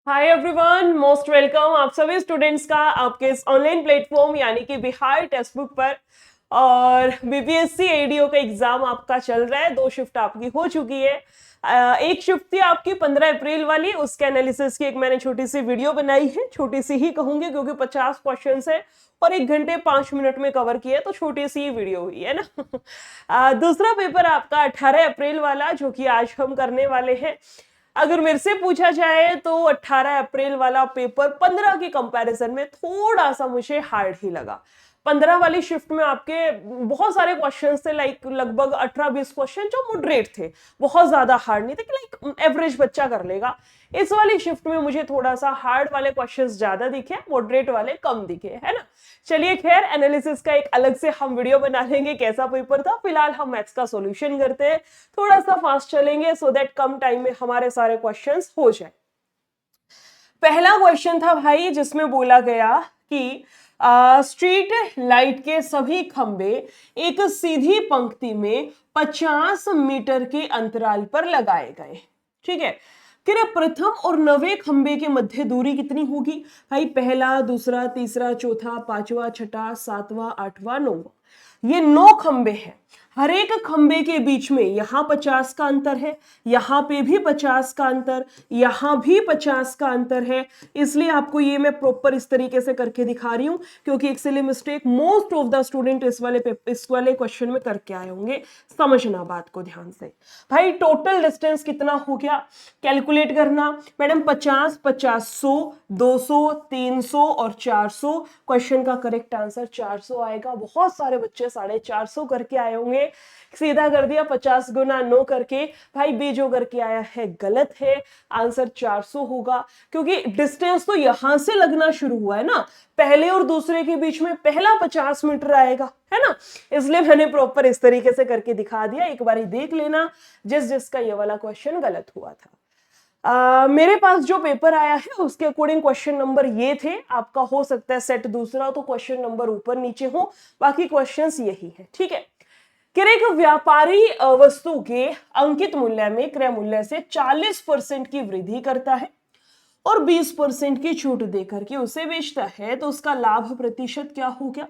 Hi everyone, most welcome आप सभी students का आपके इस ऑनलाइन प्लेटफॉर्म यानी कि बिहार टेक्स्ट बुक पर। और बीपीएससी एडीओ का एग्जाम आपका चल रहा है। 2 शिफ्ट आपकी हो चुकी है। एक शिफ्ट थी आपकी 15 अप्रैल वाली, उसके एनालिसिस की एक मैंने छोटी सी वीडियो बनाई है। छोटी सी ही कहूंगी क्योंकि 50 क्वेश्चन है और 1 घंटे 5 मिनट में कवर किया, तो छोटी सी ही वीडियो हुई है ना। दूसरा पेपर आपका 18 अप्रैल वाला, जो कि आज हम करने वाले हैं। अगर मेरे से पूछा जाए तो 18 अप्रैल वाला पेपर 15 के कंपैरिजन में थोड़ा सा मुझे हार्ड ही लगा। 15 वाली शिफ्ट में आपके बहुत सारे क्वेश्चंस थे, लाइक लगभग 18-20 क्वेश्चन जो मॉडरेट थे, बहुत ज्यादा हार्ड नहीं थे कि लाइक एवरेज बच्चा कर लेगा। इस वाली शिफ्ट में मुझे थोड़ा सा हार्ड वाले क्वेश्चंस ज्यादा दिखे, मॉडरेट वाले कम दिखे, है ना। चलिए खैर, एनालिसिस का एक अलग से हम वीडियो बना लेंगे कैसा पेपर था। फिलहाल हम मैथ्स का सॉल्यूशन करते हैं, थोड़ा सा फास्ट चलेंगे सो दैट कम टाइम में हमारे सारे क्वेश्चंस हो जाए। पहला क्वेश्चन था भाई, जिसमें बोला गया कि स्ट्रीट लाइट के सभी खंबे एक सीधी पंक्ति में 50 मीटर के अंतराल पर लगाए गए। ठीक है, कि प्रथम और नवे खंबे के मध्य दूरी कितनी होगी भाई? पहला, दूसरा, तीसरा, चौथा, पांचवा, छठा, सातवां, आठवां, नौवां, ये 9 खंबे हैं। हर एक खंबे के बीच में यहां 50 का अंतर है, यहां पे भी 50 का अंतर, यहां भी 50 का अंतर है। इसलिए आपको ये मैं प्रॉपर इस तरीके से करके दिखा रही हूं, क्योंकि एक silly mistake most of the student इस वाले क्वेश्चन में करके आए होंगे। समझना बात को ध्यान से। भाई टोटल डिस्टेंस कितना हो गया, कैलकुलेट करना मैडम। 50, 50, 100, 200, 300 और 400। क्वेश्चन का करेक्ट आंसर 400 आएगा। बहुत सारे बच्चे 450 करके आए होंगे, सीधा कर दिया 50 गुना 9 करके। भाई बी जो करके आया है गलत है, आंसर 400 होगा, क्योंकि डिस्टेंस तो यहां से लगना शुरू हुआ है ना। पहले और दूसरे के बीच में पहला 50 मीटर आएगा, है ना। इसलिए मैंने प्रॉपर इस तरीके से करके दिखा दिया। एक बार देख लेना जिस जिसका ये वाला क्वेश्चन गलत हुआ था। मेरे पास जो पेपर आया है उसके अकॉर्डिंग क्वेश्चन नंबर ये थे। आपका हो सकता है सेट दूसरा तो क्वेश्चन नंबर ऊपर नीचे हो, बाकी क्वेश्चंस यही है। ठीक है, कि एक व्यापारी वस्तु के अंकित मूल्य में क्रय मूल्य से 40% की वृद्धि करता है और 20% की छूट देकर के उसे बेचता है, तो उसका लाभ प्रतिशत क्या हो गया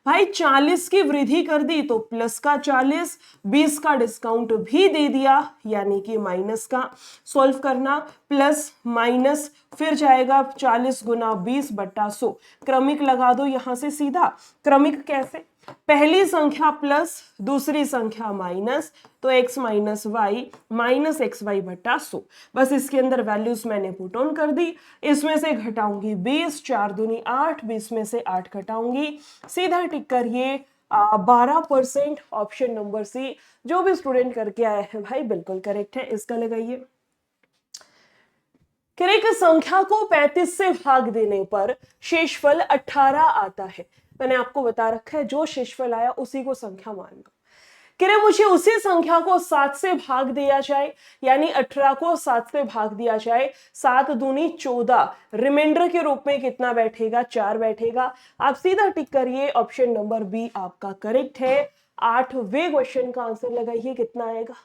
भाई? 40 की वृद्धि कर दी तो प्लस का 40, 20 का डिस्काउंट भी दे दिया यानी कि माइनस का। सॉल्व करना, प्लस माइनस, फिर जाएगा 40 गुना 20 बट्टा 100। क्रमिक लगा दो यहां से सीधा। क्रमिक कैसे? पहली संख्या प्लस, दूसरी संख्या माइनस, तो x minus Y minus X Y बट्टा 100। बस इसके अंदर वैल्यूज मैंने पुट ऑन कर दी। इसमें से घटाऊंगी 20, 4 दूनी 8, 20 में से 8 घटाऊंगी, सीधा टिक करिए 12%। ऑप्शन नंबर सी, जो भी स्टूडेंट करके आया है भाई बिल्कुल करेक्ट है, इसका लगाइए। एक संख्या को 35 से भाग देने पर शेषफल 18 आता है। मैंने आपको बता रखा है जो शेषफल आया उसी को संख्या मान लो। मुझे उसी संख्या को 7 से भाग दिया जाए, यानी 18 को 7 से भाग दिया जाए। 7 दूनी 14, रिमाइंडर के रूप में कितना बैठेगा? 4 बैठेगा। आप सीधा टिक करिए, ऑप्शन नंबर बी आपका करेक्ट है। 8वें क्वेश्चन का आंसर लगाइए, कितना आएगा?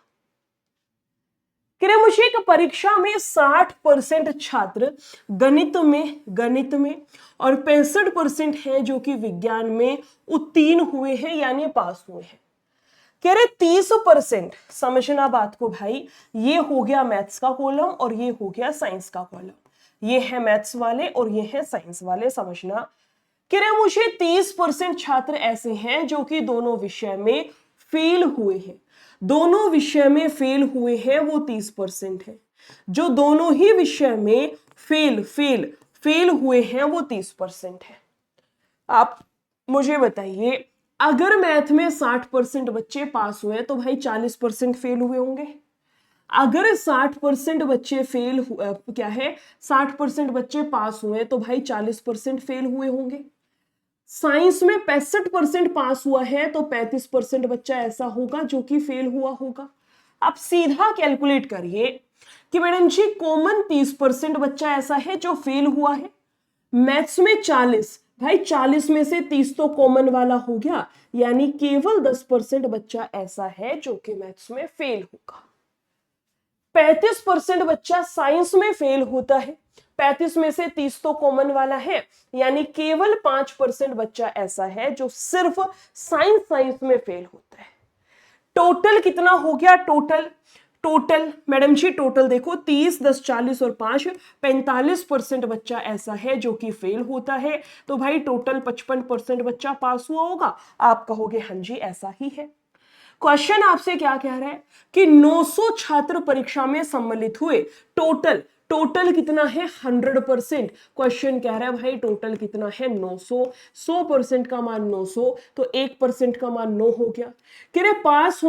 मुझे एक परीक्षा में 60% छात्र गणित में और 65% है जो कि विज्ञान में उत्तीर्ण हुए हैं यानी पास हुए हैं। 30%, समझना बात को भाई, ये हो गया मैथ्स का कॉलम और ये हो गया साइंस का कॉलम। ये है मैथ्स वाले और ये है साइंस वाले, समझना। मुझे 30% छात्र ऐसे हैं जो कि दोनों विषय में फेल हुए हैं। दोनों विषय में फेल हुए हैं वो 30% है। जो दोनों ही विषय में फेल हुए हैं वो 30% है। आप मुझे बताइए, अगर मैथ में 60% बच्चे पास हुए तो भाई 40% फेल हुए होंगे। अगर 60% बच्चे फेल क्या है, 60% बच्चे पास हुए तो भाई 40% फेल हुए होंगे। साइंस में 65% पास हुआ है तो 35% बच्चा ऐसा होगा जो कि फेल हुआ होगा। आप सीधा कैलकुलेट करिए कि मैडम जी कॉमन 30% बच्चा ऐसा है जो फेल हुआ है। मैथ्स में 40, भाई 40 में से 30 तो कॉमन वाला हो गया, यानी केवल 10% बच्चा ऐसा है जो कि मैथ्स में फेल होगा। 35% बच्चा साइंस में फेल होता है। 35 में से 30 तो कॉमन वाला है, यानी केवल 5% बच्चा ऐसा है जो सिर्फ साइंस में फेल होता है। टोटल कितना हो गया? टोटल मैडम जी टोटल देखो 30, 10, 40 और 5 45% बच्चा ऐसा है जो कि फेल होता है। तो भाई टोटल 55% बच्चा पास हुआ होगा। आप कहोगे हाँ जी ऐसा ही है। क्वेश्चन आपसे क्या कह रहा है कि 900 छात्र परीक्षा में सम्मिलित हुए, टोटल कितना है? 100%। क्वेश्चन कह रहा है भाई टोटल कितना है? 900। 100% का मान 900, तो 1% का मान 9 हो गया। कह रहे पास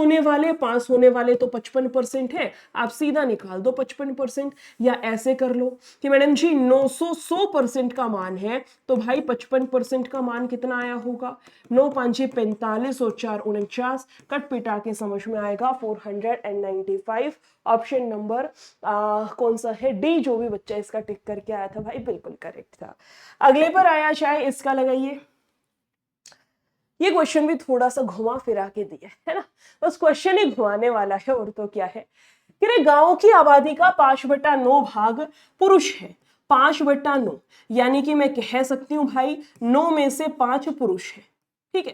होने वाले तो 55% है, आप सीधा निकाल दो 55%। या ऐसे कर लो कि मैडम जी 900 100% का मान है, तो भाई 55% का मान कितना आया होगा? 9 5 45 और 4 49, कट पिटा के समझ में आएगा 495। ऑप्शन नंबर कौन सा है? डी। जो भी बच्चा इसका टिक करके आया था भाई बिल्कुल करेक्ट था। अगले पर आया, चाहे इसका लगाइए। ये क्वेश्चन भी थोड़ा सा घुमा फिरा के दिया है ना, बस क्वेश्चन ही घुमाने वाला है और तो क्या है। कि गांव की आबादी का 5/9 भाग पुरुष है। 5/9 यानी कि मैं कह सकती हूं भाई 9 में से 5 पुरुष है। ठीक है,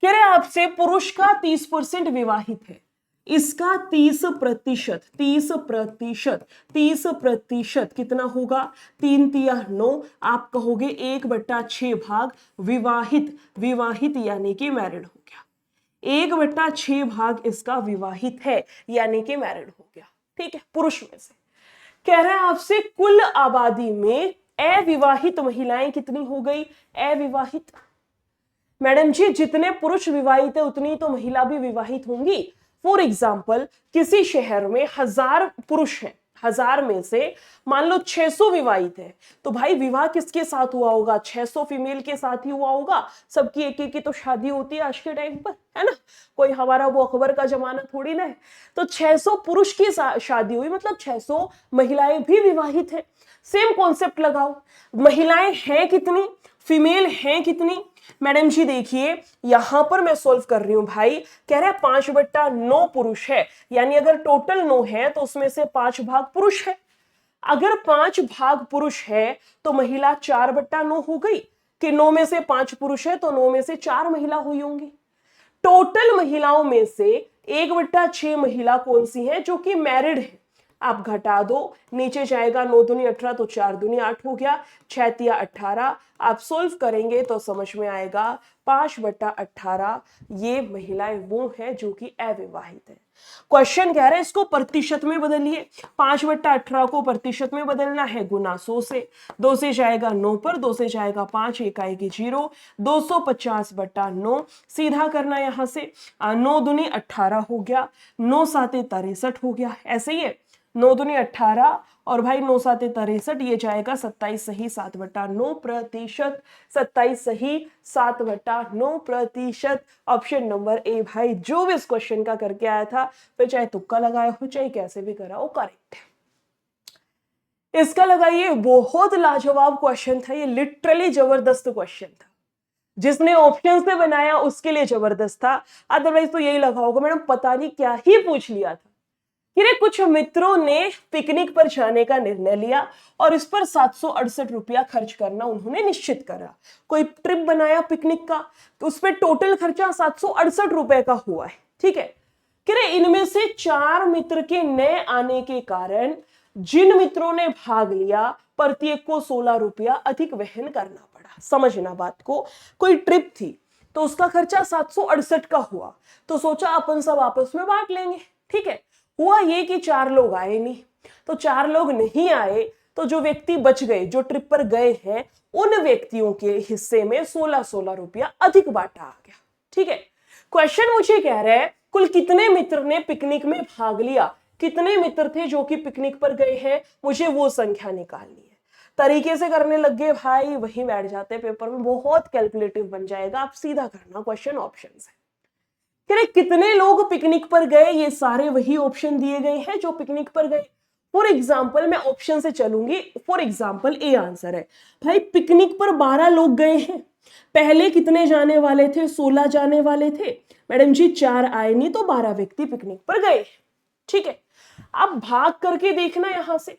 कह रहे आपसे पुरुष का 30% विवाहित है, इसका 30% कितना होगा? 3 तिया 9। आप कहोगे 1/6 भाग विवाहित यानी कि मैरिड हो गया। 1/6 भाग इसका विवाहित है यानी कि मैरिड हो गया। ठीक है, पुरुष में से। कह रहे हैं आपसे कुल आबादी में अविवाहित महिलाएं कितनी हो गई? अविवाहित। मैडम जी जितने पुरुष विवाहित है उतनी तो महिला भी विवाहित होंगी। फॉर एग्जाम्पल किसी शहर में 1000 पुरुष हैं, 1000 में से मान लो 600 विवाहित है, तो भाई विवाह किसके साथ हुआ होगा? 600 फीमेल के साथ ही हुआ होगा। सबकी एक एक की तो शादी होती है आज के टाइम पर, है ना, कोई हमारा वो अकबर का जमाना थोड़ी ना है। तो 600 पुरुष की शादी हुई, मतलब 600 महिलाएं भी विवाहित है। सेम कॉन्सेप्ट लगाओ, महिलाएं हैं कितनी, फीमेल हैं कितनी? मैडम जी देखिए यहां पर मैं सॉल्व कर रही हूं भाई। कह रहा है 5/9 पुरुष है, यानी अगर टोटल 9 है तो उसमें से 5 भाग पुरुष है। अगर 5 भाग पुरुष है तो महिला 4/9 हो गई, कि 9 में से 5 पुरुष है तो 9 में से 4 महिला हुई होंगी। टोटल महिलाओं में से 1/6 महिला कौन सी है? जो कि मैरिड है। आप घटा दो, नीचे जाएगा 9 दूनी 18, तो 4 दूनी 8 हो गया, 6 तिया 18। आप सोल्व करेंगे तो समझ में आएगा 5/18 ये महिलाएं वो है जो कि अविवाहित है। क्वेश्चन कह रहा है इसको प्रतिशत में बदलिए। 5/18 को प्रतिशत में बदलना है गुना 100 से। 2 से जाएगा 9 पर, 2 से जाएगा 5, 1 आएगी 0, 250/9। सीधा करना यहां से 9 दूनी 18 हो गया, 9 साते 63 हो गया। ऐसे ही है 9 दूनी 18 और भाई 9 साते 63, ये जाएगा 27 सही 7/9%। 27 सही 7/9%। ऑप्शन नंबर ए भाई जो भी इस क्वेश्चन का करके आया था, फिर चाहे तुक्का लगाया हो चाहे कैसे भी करा हो, करेक्ट है। इसका लगाइए, बहुत लाजवाब क्वेश्चन था ये, लिटरली जबरदस्त क्वेश्चन था। जिसने ऑप्शन से बनाया उसके लिए जबरदस्त था, अदरवाइज तो यही लगा होगा मैडम पता नहीं क्या ही पूछ लिया था। कुछ मित्रों ने पिकनिक पर जाने का निर्णय लिया और इस पर 768 रुपया खर्च करना उन्होंने निश्चित करा। कोई ट्रिप बनाया पिकनिक का, तो उस पर टोटल खर्चा 768 रुपए का हुआ है। ठीक है, इनमें से 4 मित्र के नए आने के कारण जिन मित्रों ने भाग लिया प्रत्येक को 16 रुपया अधिक वहन करना पड़ा। समझना बात को, कोई ट्रिप थी तो उसका खर्चा 768 का हुआ, तो सोचा अपन सब आपस में बांट लेंगे। ठीक है, हुआ ये कि 4 लोग आए नहीं, तो 4 लोग नहीं आए तो जो व्यक्ति बच गए, जो ट्रिप पर गए हैं, उन व्यक्तियों के हिस्से में 16 रुपया अधिक बांटा आ गया। ठीक है, क्वेश्चन मुझे कह रहा है कुल कितने मित्र ने पिकनिक में भाग लिया, कितने मित्र थे जो कि पिकनिक पर गए हैं, मुझे वो संख्या निकालनी है। तरीके से करने लग गए भाई, वही बैठ जाते पेपर में, बहुत कैलकुलेटिव बन जाएगा। आप सीधा करना क्वेश्चन ऑप्शन से। कितने लोग पिकनिक पर गए, ये सारे वही ऑप्शन दिए गए हैं जो पिकनिक पर गए। फॉर एग्जाम्पल मैं ऑप्शन से चलूंगी। फॉर एग्जाम्पल ए आंसर है भाई, पिकनिक पर 12 लोग गए हैं। पहले कितने जाने वाले थे? 16 जाने वाले थे। मैडम जी 4 आए नहीं तो 12 व्यक्ति पिकनिक पर गए। ठीक है, अब भाग करके देखना यहां से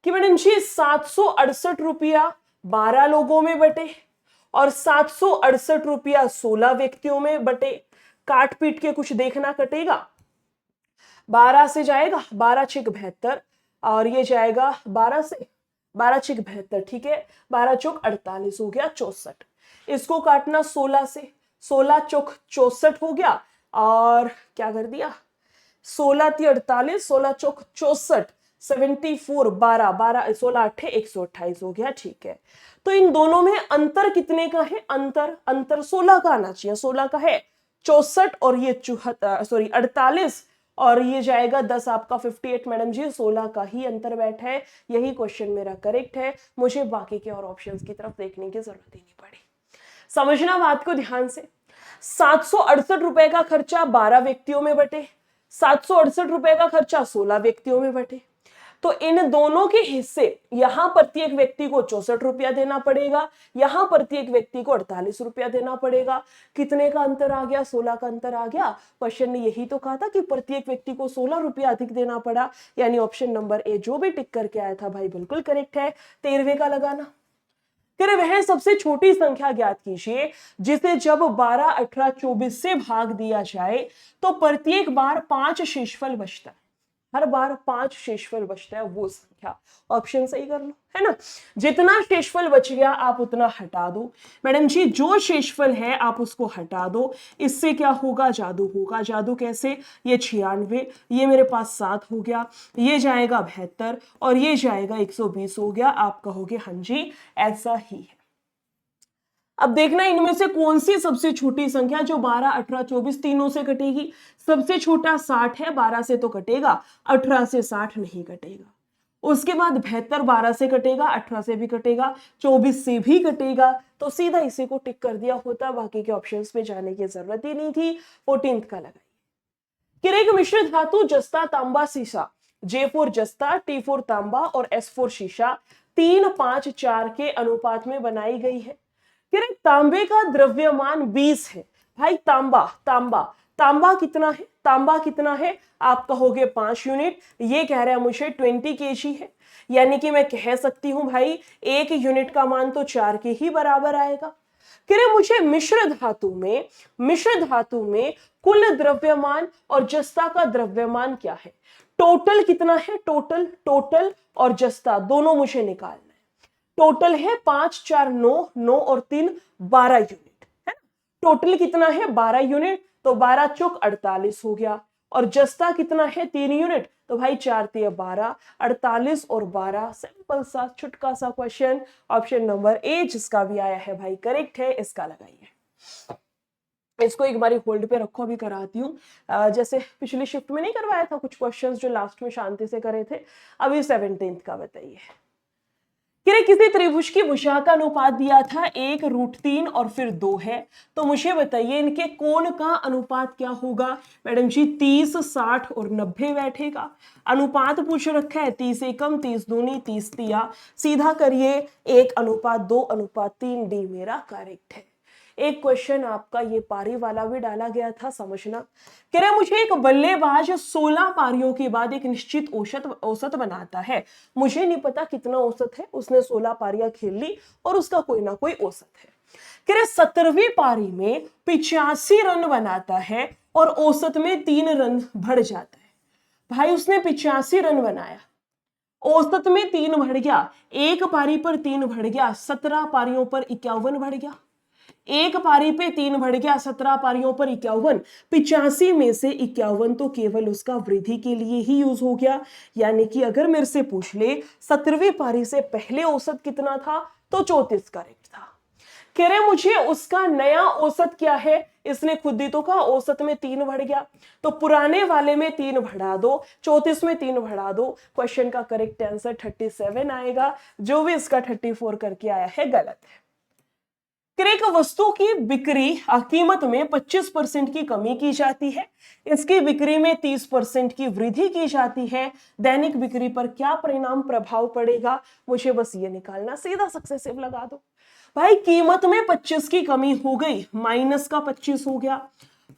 कि मैडम जी 768 रुपया 12 लोगों में बटे और 768 रुपया 16 व्यक्तियों में बटे, काट पीट के कुछ देखना कटेगा। 12 से जाएगा 12 छिक 72 और ये जाएगा 12 से 12 छिक 72, ठीक है, 12 चौक 48 हो गया 64। इसको काटना 16 से, 16 चौक 64 हो गया और क्या कर दिया 16 × 48, 16 चौक 64, 74, 12 12 16 8 128 हो गया, ठीक है। तो इन दोनों में अंतर कितने का है, अंतर 16 का आना चाहिए, 16 का है 64 और ये 48 और ये जाएगा 10 आपका 58 मैडम जी, 16 का ही अंतर बैठा है। यही क्वेश्चन मेरा करेक्ट है, मुझे बाकी के और ऑप्शंस की तरफ देखने की जरूरत ही नहीं पड़ी। समझना बात को ध्यान से, 768 रुपए का खर्चा 12 व्यक्तियों में बटे, 768 रुपए का खर्चा 16 व्यक्तियों में बटे, तो इन दोनों के हिस्से यहां प्रत्येक व्यक्ति को 64 रुपया देना पड़ेगा, यहां प्रत्येक व्यक्ति को 48 रुपया देना पड़ेगा। कितने का अंतर आ गया, 16 का अंतर आ गया। क्वेश्चन ने यही तो कहा था कि प्रत्येक व्यक्ति को 16 रुपया अधिक देना पड़ा, यानी ऑप्शन नंबर ए जो भी टिक करके आया था भाई बिल्कुल करेक्ट है। 13वें का लगाना, फिर वह सबसे छोटी संख्या ज्ञात कीजिए जिसे जब 12, 18, 24 से भाग दिया जाए तो प्रत्येक बार 5 शेषफल बचता है, हर बार 5 शेषफल बचता है वो संख्या। ऑप्शन सही कर लो, है ना। जितना शेषफल बच गया आप उतना हटा दो। मैडम जी जो शेषफल है आप उसको हटा दो, इससे क्या होगा, जादू होगा। जादू कैसे, ये 96, ये मेरे पास 7 हो गया, ये जाएगा 72 और ये जाएगा 120 हो गया। आप कहोगे हाँ जी ऐसा ही है। अब देखना इनमें से कौन सी सबसे छोटी संख्या जो 12, 18, 24 तीनों से कटेगी। सबसे छोटा 60 है, 12 से तो कटेगा, 18 से 60 नहीं कटेगा। उसके बाद 72 12 से कटेगा, 18 से भी कटेगा, 24 से भी कटेगा, तो सीधा इसी को टिक कर दिया होता, बाकी के ऑप्शंस में जाने की जरूरत ही नहीं थी। 14th का लगाइए। किरेक मिश्रित धातु जस्ता, तांबा, सीसा, J4 जस्ता, T4 तांबा और S4 शीशा 3, 5, 4 के अनुपात में बनाई गई है। तांबे का द्रव्यमान 20 है। भाई तांबा तांबा तांबा कितना है, तांबा कितना है, आप कहोगे 5 यूनिट, ये कह रहा है मुझे 20 kg है, यानी कि मैं कह सकती हूं भाई 1 यूनिट का मान तो 4 के ही बराबर आएगा। कह रहे मुझे मिश्र धातु में कुल द्रव्यमान और जस्ता का द्रव्यमान क्या है, टोटल कितना है, टोटल और जस्ता दोनों मुझे निकालना है। टोटल है 5, 4, 9, 9 और 3 12 यूनिट है। टोटल कितना है 12 यूनिट, तो 12 चौक 48 हो गया। और जस्ता कितना है 3 यूनिट, तो भाई 4 × 12, 48 और 12। सिंपल सा छुटका सा क्वेश्चन। ऑप्शन नंबर ए जिसका भी आया है भाई करेक्ट है, इसका लगाइए। इसको एक बार होल्ड पे रखो, अभी कराती हूँ। जैसे पिछली शिफ्ट में नहीं करवाया था कुछ क्वेश्चंस जो लास्ट में शांति से करे थे, अभी 17th का बताइए। किसी त्रिभुज की भुजा का अनुपात दिया था 1√3 और फिर 2 है, तो मुझे बताइए इनके कोण का अनुपात क्या होगा। मैडम जी 30, 60 और 90 बैठेगा। अनुपात पूछ रखा है 30 एकम, 30 दूनी, 30 तिया, सीधा करिए 1:2:3, डी मेरा करेक्ट है। एक क्वेश्चन आपका ये पारी वाला भी डाला गया था, समझना। कह रहे मुझे एक बल्लेबाज 16 पारियों के बाद एक निश्चित औसत बनाता है, मुझे नहीं पता कितना औसत है, उसने 16 पारियां खेल ली और उसका कोई ना कोई औसत है। कह रहे 17वीं पारी में 85 रन बनाता है और औसत में 3 रन बढ़ जाता है। भाई उसने 85 रन बनाया, औसत में 3 बढ़ गया, एक पारी पर 3 बढ़ गया, 17 पारियों पर 51 बढ़ गया। एक पारी पे 3 बढ़ गया, 17 पारियों पर 51, 85 में से 51 तो केवल उसका वृद्धि के लिए ही यूज हो गया। यानी कि अगर मेरे से पूछ ले 17वीं पारी से पहले औसत कितना था, तो 34 करेक्ट था। कह रहे मुझे उसका नया औसत क्या है, इसने खुद ही तो कहा औसत में 3 बढ़ गया, तो पुराने वाले में 3 बढ़ा दो, 34 में 3 बढ़ा दो। क्वेश्चन का करेक्ट आंसर 37 आएगा, जो भी इसका 34 करके आया है गलत है। एक वस्तु की बिक्री कीमत में 25% की कमी की जाती है, इसकी बिक्री में 30% की वृद्धि की जाती है, दैनिक बिक्री पर क्या परिणाम प्रभाव पड़ेगा, मुझे बस ये निकालना, सीधा सक्सेसिव लगा दो। भाई कीमत में 25 की कमी हो गई, माइनस का 25 हो गया।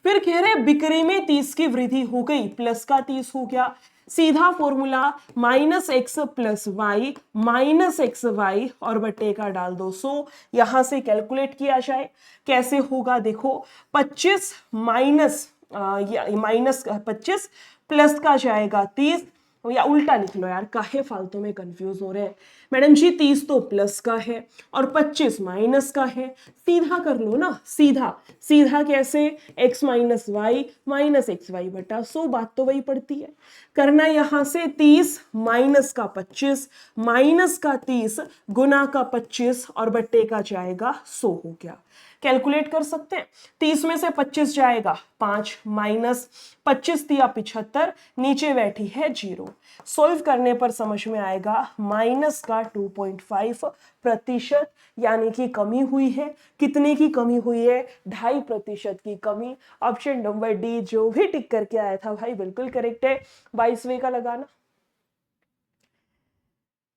फिर कह रहे बिक्री में 30 की वृद्धि हो गई, प्लस का 30 हो गया। सीधा फॉर्मूला -x + y -xy और बटे का डाल दो 100। यहां से कैलकुलेट किया जाए, कैसे होगा देखो, 25 माइनस 25 प्लस का जाएगा 30, या उल्टा लिख लो यार, काहे फालतू में कंफ्यूज हो रहे हैं मैडम जी। 30 तो प्लस का है और 25 माइनस का है, सीधा कर लो ना, सीधा सीधा कैसे, x - xy बटा 100, बात तो वही पड़ती है। करना यहां से 30 माइनस का 25 माइनस का 30 गुना का 25 और बट्टे का जाएगा 100 हो गया। कैलकुलेट कर सकते हैं, 30 में से 25 जाएगा 5 माइनस 25 दिया 75, नीचे बैठी है 0। सॉल्व करने पर समझ में आएगा माइनस का 2.5%, यानी कि कमी हुई है। कितने की कमी हुई है, 2.5% की कमी। ऑप्शन नंबर डी जो भी टिक करके आया था भाई बिल्कुल करेक्ट है। 22वें का लगाना।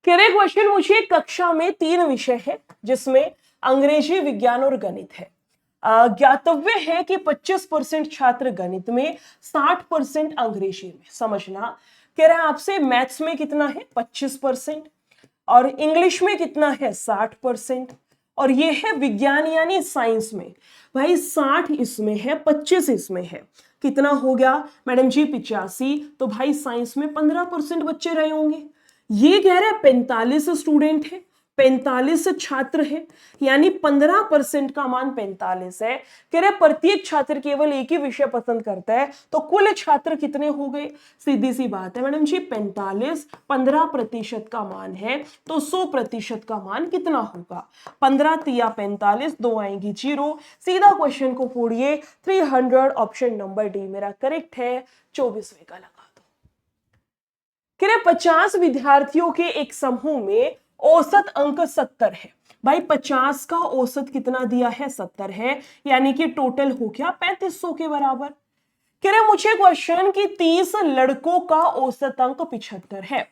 क्वेश्चन मुझे कक्षा में 3 विषय है जिसमें अंग्रेजी, विज्ञान और गणित है। ज्ञातव्य है कि 25% छात्र गणित में, 60% अंग्रेजी में। समझना, कह रहा है आपसे मैथ्स में कितना है 25% और इंग्लिश में कितना है 60%, और ये है विज्ञान यानी साइंस में भाई 60 इसमें है 25 इसमें है, कितना हो गया मैडम जी 85। तो भाई साइंस में 15% बच्चे रहे होंगे। ये कह रहे हैं 45 स्टूडेंट है, 45 छात्र है, यानी 15% का मान 45 है। कह रहे प्रत्येक छात्र केवल एक ही विषय पसंद करता है, तो कुल छात्र कितने हो गए, सीधी सी बात है मैडम जी 45 15% का मान है, तो 100% का मान कितना होगा, 15 तिया 45, 2 आएंगी 0। सीधा क्वेश्चन को फोड़िए 300, ऑप्शन नंबर डी मेरा करेक्ट है। 24वें का लगा दो। कह रहे 50 विद्यार्थियों के एक समूह में औसत अंक 70 है। भाई 50 का औसत कितना दिया है 70 है, यानी कि टोटल हो गया 3500 के बराबर। कह रहे मुझे क्वेश्चन कि 30 लड़कों का औसत अंक 75 है।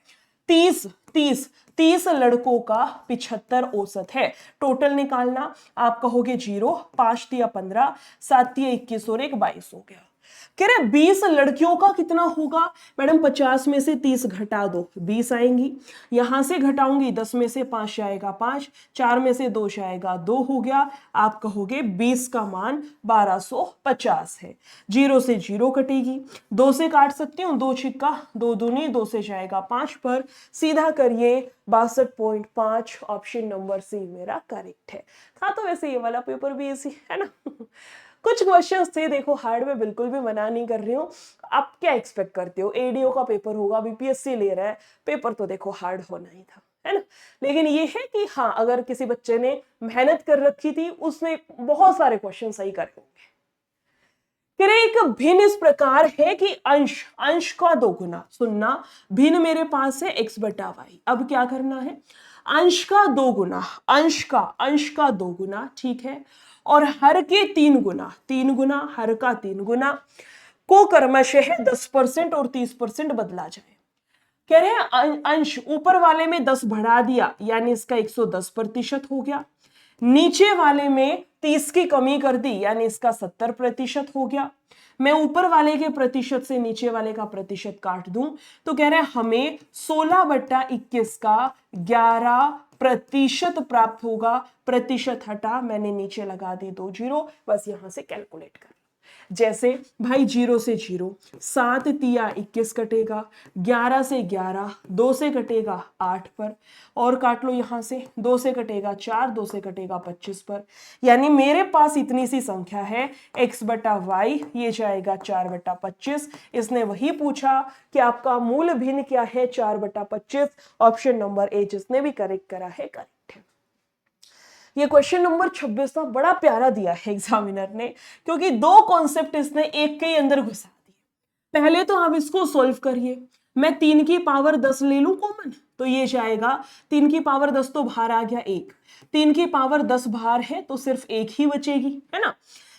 30 लड़कों का 75 औसत है, टोटल निकालना। आप कहोगे 0, 5 दिया 15, 7 दिया 21 और 1 22 हो गया। कह रहे 20 लड़कियों का कितना होगा मैडम, 50 में से 30 घटा दो 20 आएंगी, यहां से घटाऊंगी 10 में से 5 जाएगा 5, 4 में से 2 जाएगा 2 हो गया। आप कहोगे 20 का मान 1250 है। 0 से 0 कटेगी, 2 से काट सकती हूँ, 2 छिक्का 2 दूनी, 2 से जाएगा 5 पर, सीधा करिए 62.5, ऑप्शन नंबर सी मेरा करेक्ट है। था तो वैसे ये वाला पेपर भी इजी है ना। कुछ क्वेश्चंस थे देखो हार्ड, में बिल्कुल भी मना नहीं कर रही हूँ। आप क्या एक्सपेक्ट करते हो, एडीओ का पेपर होगा, बीपीएससी ले रहा है, पेपर तो देखो हार्ड होना ही था, है ना। लेकिन ये है कि हाँ, अगर किसी बच्चे ने मेहनत कर रखी थी, उसने बहुत सारे क्वेश्चन सही करे होंगे। फिर एक भिन्न इस प्रकार है कि अंश का 2 गुना। सुनना, भिन्न मेरे पास है x बटा y। अब क्या करना है, अंश का 2 गुना, अंश का 2 गुना, ठीक है, और हर के 3 गुना, 3 गुना, हर का 3 गुना को क्रमशः 10% और 30% बदला जाए। कह रहे हैं अंश ऊपर वाले में 10 बढ़ा दिया, यानी इसका 110% हो गया। नीचे वाले में 30 की कमी कर दी, यानी इसका 70% हो गया। मैं ऊपर वाले के प्रतिशत से नीचे वाले का प्रतिशत काट दूं, तो कह रहे हैं हमें 16/21 का 11% प्राप्त होगा। प्रतिशत हटा, मैंने नीचे लगा दी 2 0, बस यहां से कैलकुलेट कर। जैसे भाई 0 से 0, 7 तिया 21 कटेगा, 11 से 11, 2 से कटेगा 8 पर, और काट लो यहां से, 2 से कटेगा 4, 2 से कटेगा 25 पर, यानी मेरे पास इतनी सी संख्या है x बटा वाई, ये जाएगा 4/25। इसने वही पूछा कि आपका मूल भिन्न क्या है, 4/25, ऑप्शन नंबर ए जिसने भी करेक्ट करा है करेक्ट है। ये क्वेश्चन नंबर 26 ना बड़ा प्यारा दिया है एग्जामिनर ने, क्योंकि 2 कॉन्सेप्ट इसने एक के अंदर घुसा दिए। पहले तो आप इसको सॉल्व करिए। मैं 3 की पावर 10 ले लूं कॉमन, तो ये जाएगा 3 की पावर 10 तो बाहर आ गया 1, 3 की पावर 10 बाहर है तो सिर्फ 1 ही बचेगी, है ना।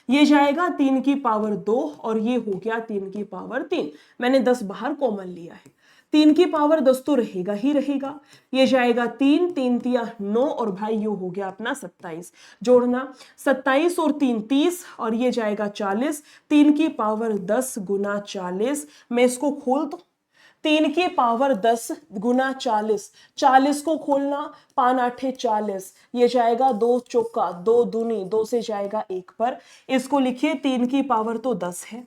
ये जाएगा 3 की पावर 2 और ये हो गया 3 की पावर 3। मैंने 10 बाहर कॉमन लिया है, 3 की पावर 10 तो रहेगा ही रहेगा। ये जाएगा 3 3 तिया 9, और भाई ये हो गया अपना 27। जोड़ना, 27 और 3 30, और ये जाएगा 40। 3 की पावर 10 गुना 40, मैं इसको खोल दूं, 3 की पावर 10 गुना 40, 40 को खोलना, 5 आठे 40, ये जाएगा 2 चौका 2 दूनी 2 से जाएगा 1 पर। इसको लिखिए 3 की पावर तो 10 है,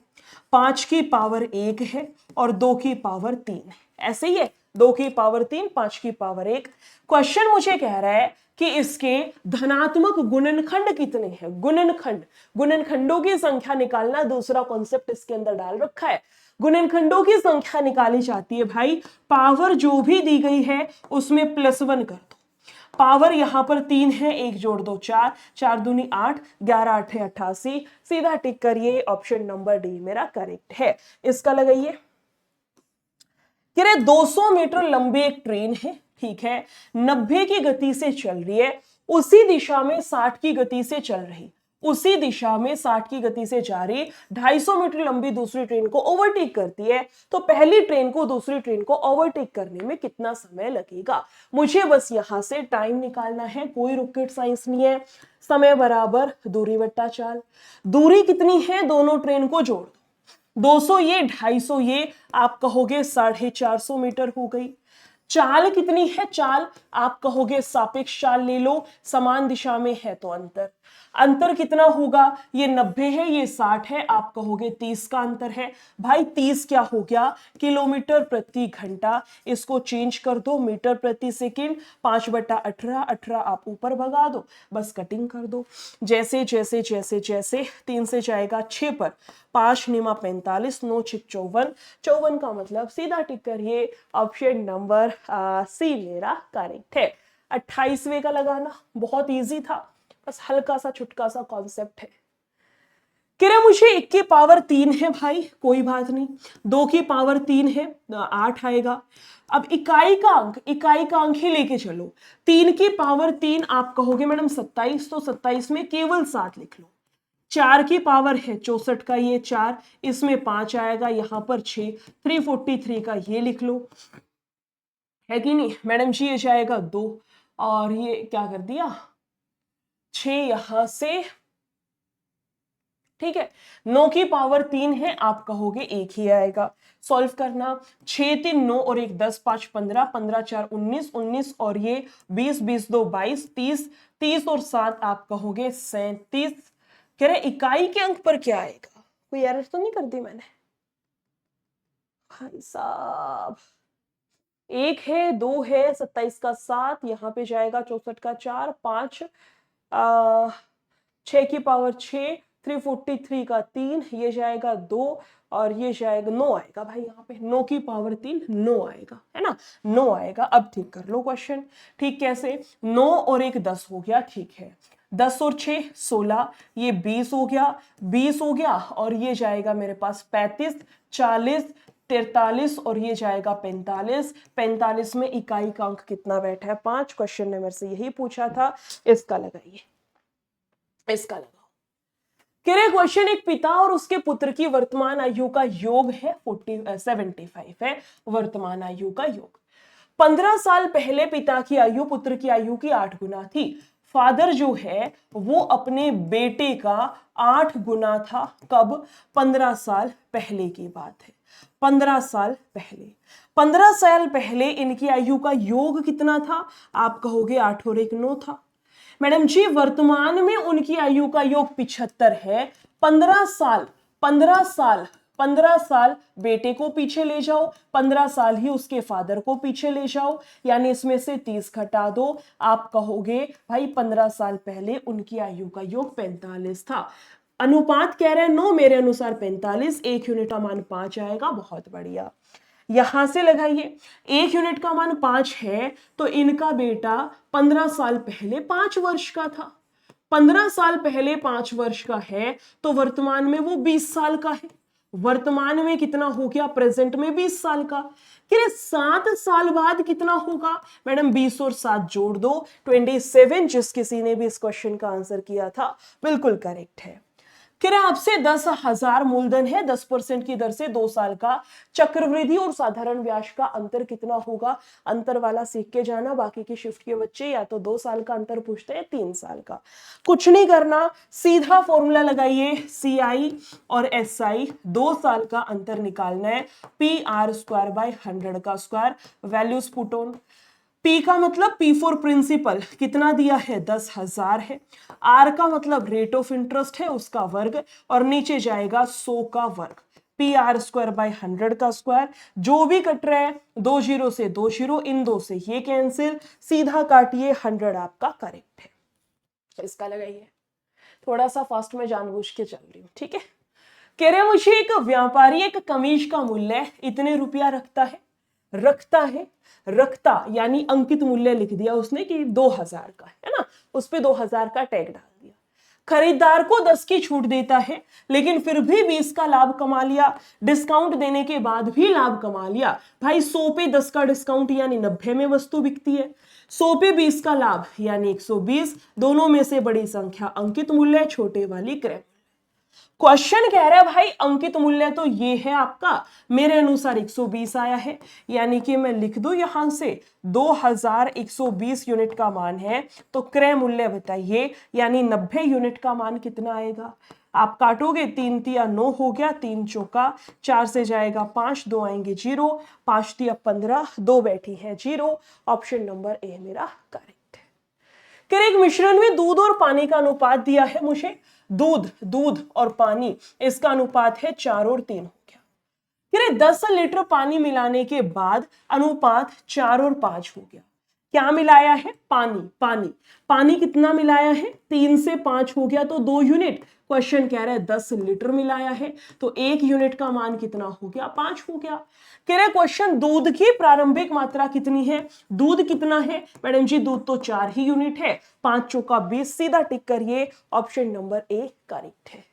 5 की पावर 1 है और 2 की पावर 3 है। ऐसे ही है, 2 की पावर 3, 5 की पावर 1। क्वेश्चन मुझे कह रहा है कि इसके धनात्मक गुणनखंड कितने हैं। गुणनखंड, गुणनखंडों की संख्या निकालना दूसरा कॉन्सेप्ट इसके अंदर डाल रखा है। गुणनखंडों की संख्या निकाली जाती है भाई, पावर जो भी दी गई है उसमें +1 कर दो। पावर यहां पर 3 है, 1 जोड़ दो 4, 4 दूनी 8, 11 आठे 88, सीधा टिक करिए, ऑप्शन नंबर डी मेरा करेक्ट है। इसका लगाइए, 200 मीटर लंबी एक ट्रेन है, ठीक है, 90 की गति से चल रही है, उसी दिशा में 60 की गति से चल रही, उसी दिशा में 60 की गति से जा रही 250 मीटर लंबी दूसरी ट्रेन को ओवरटेक करती है, तो पहली ट्रेन को दूसरी ट्रेन को ओवरटेक करने में कितना समय लगेगा। मुझे बस यहां से टाइम निकालना है, कोई रॉकेट साइंस नहीं है। समय बराबर दूरी बट्टा चाल, दूरी कितनी है, दोनों ट्रेन को जोड़ दो, 200 ये 250 ये, आप कहोगे 450 मीटर हो गई। चाल कितनी है, चाल आप कहोगे सापेक्ष चाल ले लो, समान दिशा में है तो अंतर, अंतर कितना होगा, ये 90 है ये 60 है, आप कहोगे 30 का अंतर है। भाई 30 क्या हो गया, किलोमीटर प्रति घंटा, इसको चेंज कर दो मीटर प्रति सेकंड, 5/18, 18 आप ऊपर भगा दो, बस कटिंग कर दो। जैसे जैसे जैसे जैसे 3 से जाएगा 6 पर, 5 निमा 45, 9 6 54, 54 का मतलब सीधा टिक करिए, ऑप्शन नंबर सी मेरा करेक्ट है। 28वें का लगाना बहुत इजी था, बस हल्का सा छुटका सा कॉन्सेप्ट है। कह रहे मुझे 1 की पावर 3 है भाई, कोई बात नहीं, 2 की पावर 3 है, 8 आएगा। अब इकाई का अंक, इकाई का अंक ही लेके चलो, 3 की पावर 3 आप कहोगे मैडम 27, तो 27 में केवल 7 लिख लो। 4 की पावर है 64 का ये 4, इसमें 5 आएगा, यहां पर 6, 343 का ये लिख लो, है कि नहीं मैडम जी, ये जाएगा 2 और ये क्या कर दिया 6 यहां से, ठीक है। 9 की पावर 3 है, आप कहोगे 1 ही आएगा, सॉल्व करना, 6 3 9 और 1 10, 5 15, 15 4 19, 19 और ये 20, 20 2 22, 30, 30 और 7 आप कहोगे 37। कह रहे इकाई के अंक पर क्या आएगा, कोई एरर तो नहीं कर दी मैंने भाई साहब। 1 है, 2 है, 27 का 7, यहाँ पे जाएगा 64 का 4, 5, 6 की पावर 6, 343 का 3, ये जाएगा 2 और ये जाएगा 9 आएगा भाई, यहाँ पे 9 की पावर 3 9 आएगा, है ना, 9 आएगा। अब ठीक कर लो क्वेश्चन, ठीक कैसे, 9 और 1 10 हो गया, ठीक है, 10 और 6 16, ये 20 हो गया, 20 हो गया और ये जाएगा मेरे पास 35, 40, 43 और ये जाएगा 45, 45 में इकाई का अंक कितना बैठा है 5। क्वेश्चन ने मेरे से यही पूछा था, इसका लगाइए, इसका लगाओ। कह रहे क्वेश्चन एक पिता और उसके पुत्र की वर्तमान आयु का योग है 75 है, वर्तमान आयु का योग। 15 साल पहले पिता की आयु पुत्र की आयु की 8 गुना थी। फादर जो है वो अपने बेटे का 8 गुना था, कब, 15 साल पहले की बात है, 15 साल पहले। 15 साल पहले इनकी आयु का योग कितना था, आप कहोगे 8 और 1 9 था। मैडम जी वर्तमान में उनकी आयु का योग 75 है, 15 साल 15 साल 15 साल बेटे को पीछे ले जाओ, 15 साल ही उसके फादर को पीछे ले जाओ, यानी इसमें से 30 घटा दो, आप कहोगे भाई 15 साल पहले उनकी आयु का योग 45 था। अनुपात कह रहे हैं 9, मेरे अनुसार 45, 1 यूनिट का मान 5 आएगा, बहुत बढ़िया। यहां से लगाइए, 1 यूनिट का मान 5 है तो इनका बेटा 15 साल पहले 5 वर्ष का था, 15 साल पहले 5 वर्ष का है तो वर्तमान में वो 20 साल का है। वर्तमान में कितना हो गया, प्रेजेंट में 20 साल का। 7 साल बाद कितना होगा मैडम, 20 और 7 जोड़ दो, 27। जिस किसी ने भी इस क्वेश्चन का आंसर किया था बिल्कुल करेक्ट है। कह रहे आपसे 10,000 मूलधन है, 10% की दर से 2 साल का चक्रवृद्धि और साधारण ब्याज का अंतर कितना होगा। अंतर वाला सीख के जाना, बाकी की शिफ्ट के बच्चे या तो 2 साल का अंतर पूछते हैं 3 साल का। कुछ नहीं करना, सीधा फॉर्मूला लगाइए, CI और SI 2 साल का अंतर निकालना है, PR² बाय 100 का square, values put on. P का मतलब P फॉर प्रिंसिपल कितना दिया है, 10,000 है। R का मतलब रेट ऑफ इंटरेस्ट है, उसका वर्ग, और नीचे जाएगा 100 का वर्ग, PR² बाय 100 का स्क्वायर। जो भी कट रहा है 2 जीरो से 2 जीरो, इन दो से ये कैंसिल, सीधा काटिए, 100 आपका करेक्ट है। इसका लगाइए, थोड़ा सा फास्ट में जानबूझ के चल रही हूं, ठीक है। कह रहे मुझे एक व्यापारी एक कमीज का मूल्य इतने रुपया रखता यानी अंकित मूल्य लिख दिया उसने कि 2,000 का है ना, उस पे 2,000 का टैग डाल दिया। खरीदार को 10 की छूट देता है, लेकिन फिर भी 20 का लाभ कमा लिया, डिस्काउंट देने के बाद भी लाभ कमा लिया। भाई 100 पे 10 का डिस्काउंट यानी 90 में वस्तु बिकती है, 100 पे 20 का लाभ यानी 120, दोनों में से बड़ी संख्या अंकित मूल्य, छोटे वाली क्रय। क्वेश्चन कह रहा है भाई अंकित मूल्य तो ये है आपका, मेरे अनुसार 120 आया है, यानी कि मैं लिख दूं यहां से 2120 यूनिट का मान है, तो क्रय मूल्य बताइए, यानी 90 यूनिट का मान कितना आएगा। आप काटोगे, 3 तिया 9 हो गया, 3 चौका 4 से जाएगा 5, 2 आएंगे 0, 5 तिया 15, 2 बैठी है 0। ऑप्शन नंबर ए मेरा करेक्ट है। फिर एक मिश्रण में दूध और पानी का अनुपात दिया है मुझे, दूध और पानी, इसका अनुपात है 4 और 3 हो गया। फिर 10 लीटर पानी मिलाने के बाद अनुपात 4 और 5 हो गया। क्या मिलाया है, पानी कितना मिलाया है, 3 से 5 हो गया तो 2 यूनिट। क्वेश्चन कह रहा है 10 लीटर मिलाया है तो 1 यूनिट का मान कितना हो गया, 5 हो गया। कह रहे क्वेश्चन दूध की प्रारंभिक मात्रा कितनी है, दूध कितना है मैडम जी, दूध तो 4 ही यूनिट है, 5 चौका 20, सीधा टिक करिए, ऑप्शन नंबर ए करेक्ट है।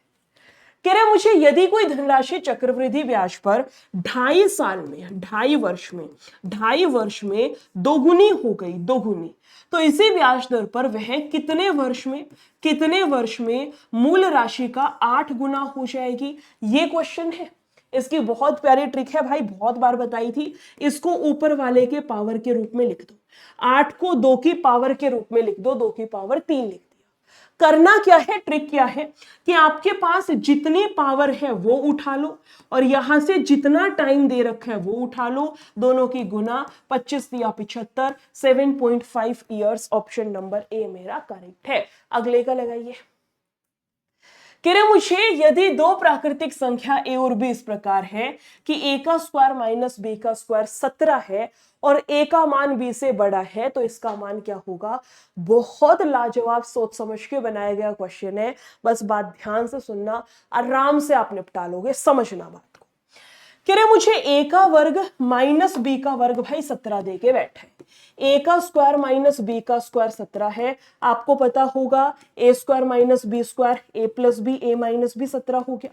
कह रहे मुझे यदि कोई धनराशि चक्रवृद्धि ब्याज पर 2.5 साल में, 2.5 वर्ष में दोगुनी हो गई, तो इसी ब्याज दर पर वह कितने वर्ष में मूल राशि का 8 गुना हो जाएगी। ये क्वेश्चन है, इसकी बहुत प्यारी ट्रिक है भाई, बहुत बार बताई थी। इसको ऊपर वाले के पावर के रूप में लिख दो, 8 को 2 की पावर के रूप में लिख दो, 2 की पावर 3 लिख दिया। करना क्या है, ट्रिक क्या है कि आपके पास जितनी पावर है वो उठा लो और यहां से जितना टाइम दे रखा है वो उठा लो, दोनों की गुना, 25 या 75, 7.5 ईयर्स, ऑप्शन नंबर ए मेरा करेक्ट है। अगले का लगाइए। कह रहे मुझे यदि दो प्राकृतिक संख्या a और b इस प्रकार है कि a का स्क्वायर माइनस b का स्क्वायर 17 है और a का मान b से बड़ा है, तो इसका मान क्या होगा। बहुत लाजवाब सोच समझ के बनाया गया क्वेश्चन है, बस बात ध्यान से सुनना, आराम से आप निपटा लोगे, समझना बात को। कह रहे मुझे a का वर्ग माइनस b का वर्ग भाई 17 दे के बैठे, a का स्क्वायर माइनस b का स्क्वायर 17 है, आपको पता होगा a square minus b square, a plus b, a minus b 17 हो गया।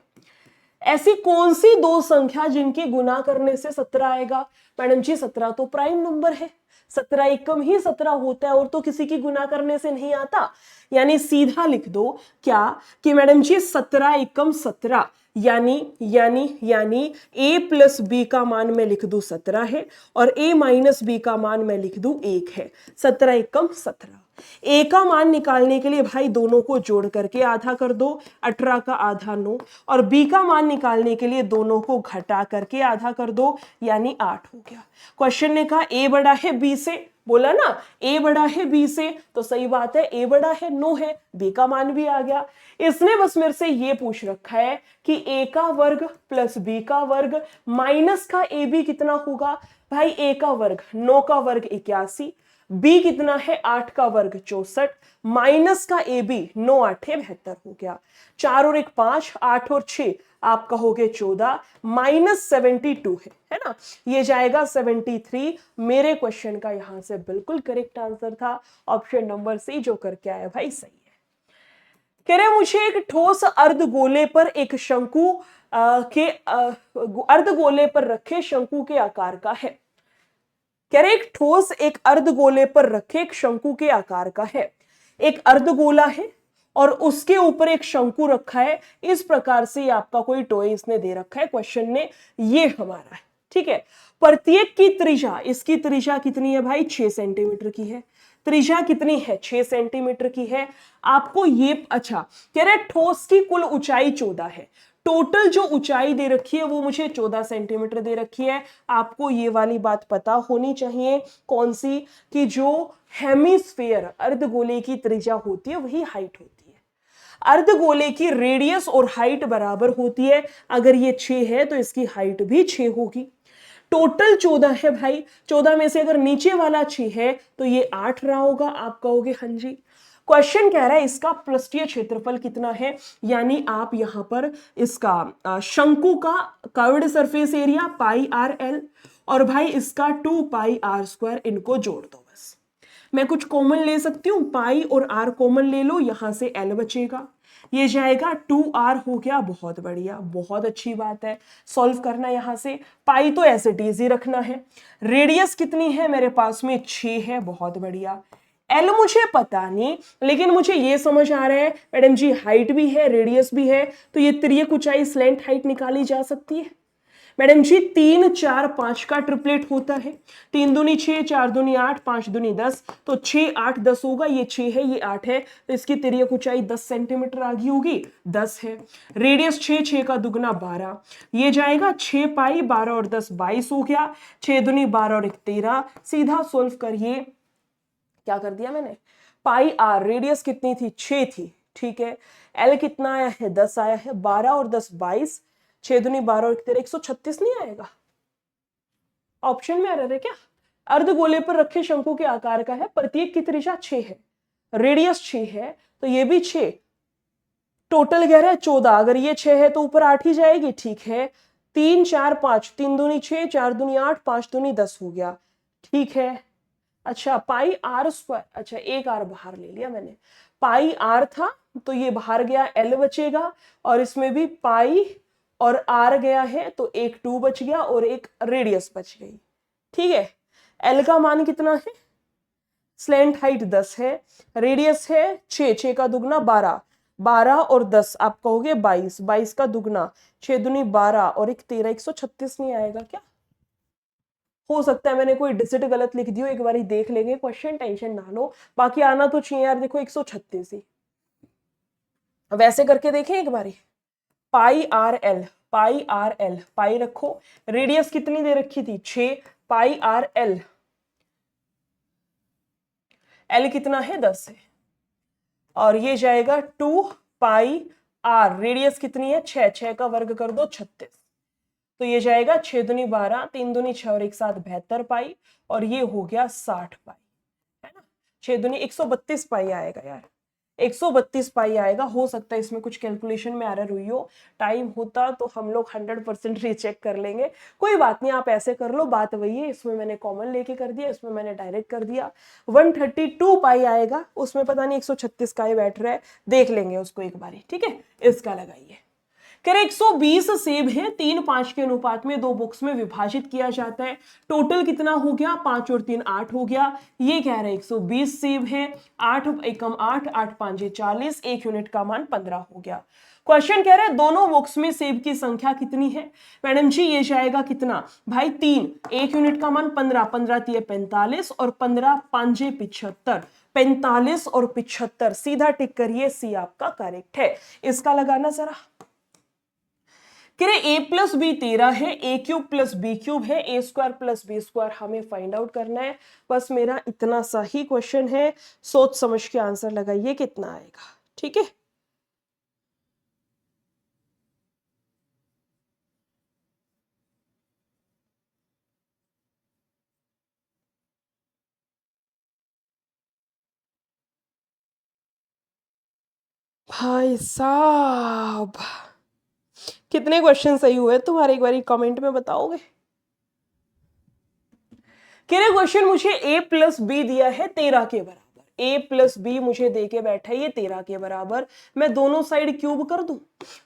ऐसी कौन सी दो संख्या जिनकी गुना करने से 17 आएगा, मैडम जी 17 तो प्राइम नंबर है, 17 एकम ही 17 होता है और तो किसी की गुना करने से नहीं आता, यानी सीधा लिख दो क्या कि मैडम जी 17 एकम 17, यानी a प्लस बी का मान मैं लिख दूं 17 है और a माइनस बी का मान मैं लिख दूं 1 है, 17 एकम 17। a का मान निकालने के लिए भाई दोनों को जोड़ करके आधा कर दो, 18 का आधा 9, और b का मान निकालने के लिए दोनों को घटा करके आधा कर दो, यानी 8 हो गया। क्वेश्चन ने कहा a बड़ा है b से, बोला ना a बड़ा है b से, तो सही बात है, a बड़ा है 9 है, b का मान भी आ गया। इसने बस मेरे से ये पूछ रखा है कि a का वर्ग प्लस b का वर्ग माइनस का ab कितना होगा। भाई a का वर्ग 9 का वर्ग 81, b कितना है 8 का वर्ग 64, माइनस का ab 9 8 72 हो गया, 4 और 1 5, 8 और 6 आप कहोगे 14, माइनस 72 है ना, ये जाएगा 73। मेरे क्वेश्चन का यहां से बिल्कुल करेक्ट आंसर था, ऑप्शन नंबर सी जो करके आया भाई सही है। कह रहे मुझे एक ठोस अर्धगोले पर एक शंकु अर्धगोले पर रखे शंकु के आकार का है। कह रहे एक ठोस एक अर्धगोले पर रखे एक शंकु के आकार का है, एक अर्धगोला है और उसके ऊपर एक शंकु रखा है। इस प्रकार से आपका कोई टॉय इसने दे रखा है क्वेश्चन ने, ये हमारा है, ठीक है। प्रत्येक की त्रिज्या, इसकी त्रिज्या कितनी है भाई, 6 सेंटीमीटर की है। त्रिज्या कितनी है, 6 सेंटीमीटर की है। आपको ये अच्छा कह रहे ठोस की कुल ऊंचाई 14 है। टोटल जो ऊंचाई दे रखी है वो मुझे 14 सेंटीमीटर दे रखी है। आपको ये वाली बात पता होनी चाहिए, कौन सी, कि जो हेमिस्फेयर अर्धगोले की त्रिज्या होती है वही हाइट होती है। अर्धगोले की रेडियस और हाइट बराबर होती है। अगर ये 6 है तो इसकी हाइट भी 6 होगी। टोटल 14 है भाई, 14 में से अगर नीचे वाला 6 है तो ये 8 रहा होगा। आप कहोगे हाँ जी। क्वेश्चन कह रहा है इसका पृष्ठीय क्षेत्रफल कितना है, यानी आप यहां पर इसका शंकु का curved surface area pi R L, और भाई इसका 2 पाई आर स्क्वायर, इनको जोड़ दो बस। मैं कुछ कॉमन ले सकती हूं, पाई और आर कॉमन ले लो, यहां से एल बचेगा, ये जाएगा 2r हो गया। बहुत बढ़िया, बहुत अच्छी बात है। सॉल्व करना यहां से, पाई तो ऐसे इजी रखना है। रेडियस कितनी है मेरे पास में, 6 है, बहुत बढ़िया। एल मुझे पता नहीं, लेकिन मुझे ये समझ आ रहा है मैडम जी हाइट भी है रेडियस भी है, तो ये तिर्यक ऊंचाई स्लैंट हाइट निकाली जा सकती है। मैडम जी 3 4 5 का ट्रिपलेट होता है। 3 दूनी 6, 4 दूनी 8, 5 दूनी 10, तो 6 8 10 होगा। ये 6 है ये 8 है, तो इसकी तिर्यक ऊंचाई 10 सेंटीमीटर आ गई होगी, 10 है। रेडियस 6, 6 का दुगना 12, ये जाएगा 6 पाई, 12 और 10 22 हो गया। 6 दूनी 12 और 1 13। सीधा सोल्व करिए, क्या कर दिया मैंने, पाई आर रेडियस कितनी थी, 6 थी, ठीक है। एल कितना आया है, 10 आया है। 12 और 10 22, 6 दूनी 12 और 13 136 नहीं आएगा। ऑप्शन में एरर है क्या। अर्धगोले पर रखे शंकु के आकार का है, प्रत्येक की त्रिज्या 6 है, रेडियस 6 है, तो ये भी 6, टोटल कह रहा है 14। अगर ये 6 है तो ऊपर 8 ही जाएगी, ठीक है। 3 4 5, 3 दूनी 6, 4 दूनी 8, 5 दूनी 10 हो गया, ठीक है। अच्छा पाई आर स्क्वायर, अच्छा एक आर बाहर ले लिया मैंने, पाई आर था तो ये बाहर गया, एल बचेगा, और इसमें भी पाई और आर गया है तो एक 2 बच गया और एक रेडियस बच गई, ठीक है। एल का मान कितना है, स्लैंट हाइट 10 है, रेडियस है 6, 6 का दुगना 12, 12 और 10 आप कहोगे 22, 22 का दुगना 6 दूनी 12 और एक 13, 136 नहीं आएगा क्या। हो सकता है मैंने कोई डिजिट गलत लिख दियो, एक बार ही देख लेंगे क्वेश्चन, टेंशन ना लो, बाकी आना तो चाहिए यार। देखो 136 ही, वैसे करके देखें एक बारी। पाई आर एल, पाई आर एल, पाई रखो, रेडियस कितनी दे रखी थी 6, पाई आर एल, एल कितना है 10 है, और ये जाएगा 2 पाई आर, रेडियस कितनी है 6, 6 का वर्ग कर दो 36, तो ये जाएगा 6 दूनी 12, 3 दूनी 6 और एक साथ 72 पाई, और ये हो गया 60 पाई, है ना। 6 दूनी 132 पाई आएगा यार, 132 पाई आएगा। हो सकता है इसमें कुछ कैलकुलेशन में एरर हुई हो, टाइम होता तो हम लोग 100% रीचेक कर लेंगे, कोई बात नहीं, आप ऐसे कर लो। बात वही है, इसमें मैंने कॉमन लेके कर दिया, इसमें मैंने डायरेक्ट कर दिया। 132 पाई आएगा, उसमें पता नहीं 136 का ही बैठ रहा है, देख लेंगे उसको एक बारी, ठीक है। इसका लगाइए, कह रहे 120 सेब है, 3 5 के अनुपात में 2 बॉक्स में विभाजित किया जाता है। टोटल कितना हो गया, 5 और 3 8 हो गया। ये कह रहे 120 सेब है, 8 एकम 8, 8 5 40, 1 यूनिट का मान 15 हो गया। क्वेश्चन कह रहे हैं दोनों बॉक्स में सेब की संख्या कितनी है। मैडम जी ये जाएगा कितना भाई 3, 1 यूनिट का मान 15, 15 तिये 45 और 15 5 75, 45 और 75, सीधा टिक करिए, सी आपका करेक्ट है। इसका लगाना जरा, ए प्लस बी 13 है, ए क्यूब प्लस बी क्यूब है, ए स्क्वायर प्लस बी स्क्वायर हमें फाइंड आउट करना है। बस मेरा इतना सा ही क्वेश्चन है, सोच समझ के आंसर लगाइए कितना आएगा, ठीक है। भाई साहब कितने क्वेश्चन सही हुए तुम्हारे, एक बार कमेंट में बताओगे। क्वेश्चन मुझे a प्लस बी दिया है 13 के बराबर, a प्लस बी मुझे दे के बैठा है ये 13 के बराबर, मैं दोनों साइड क्यूब कर दूं,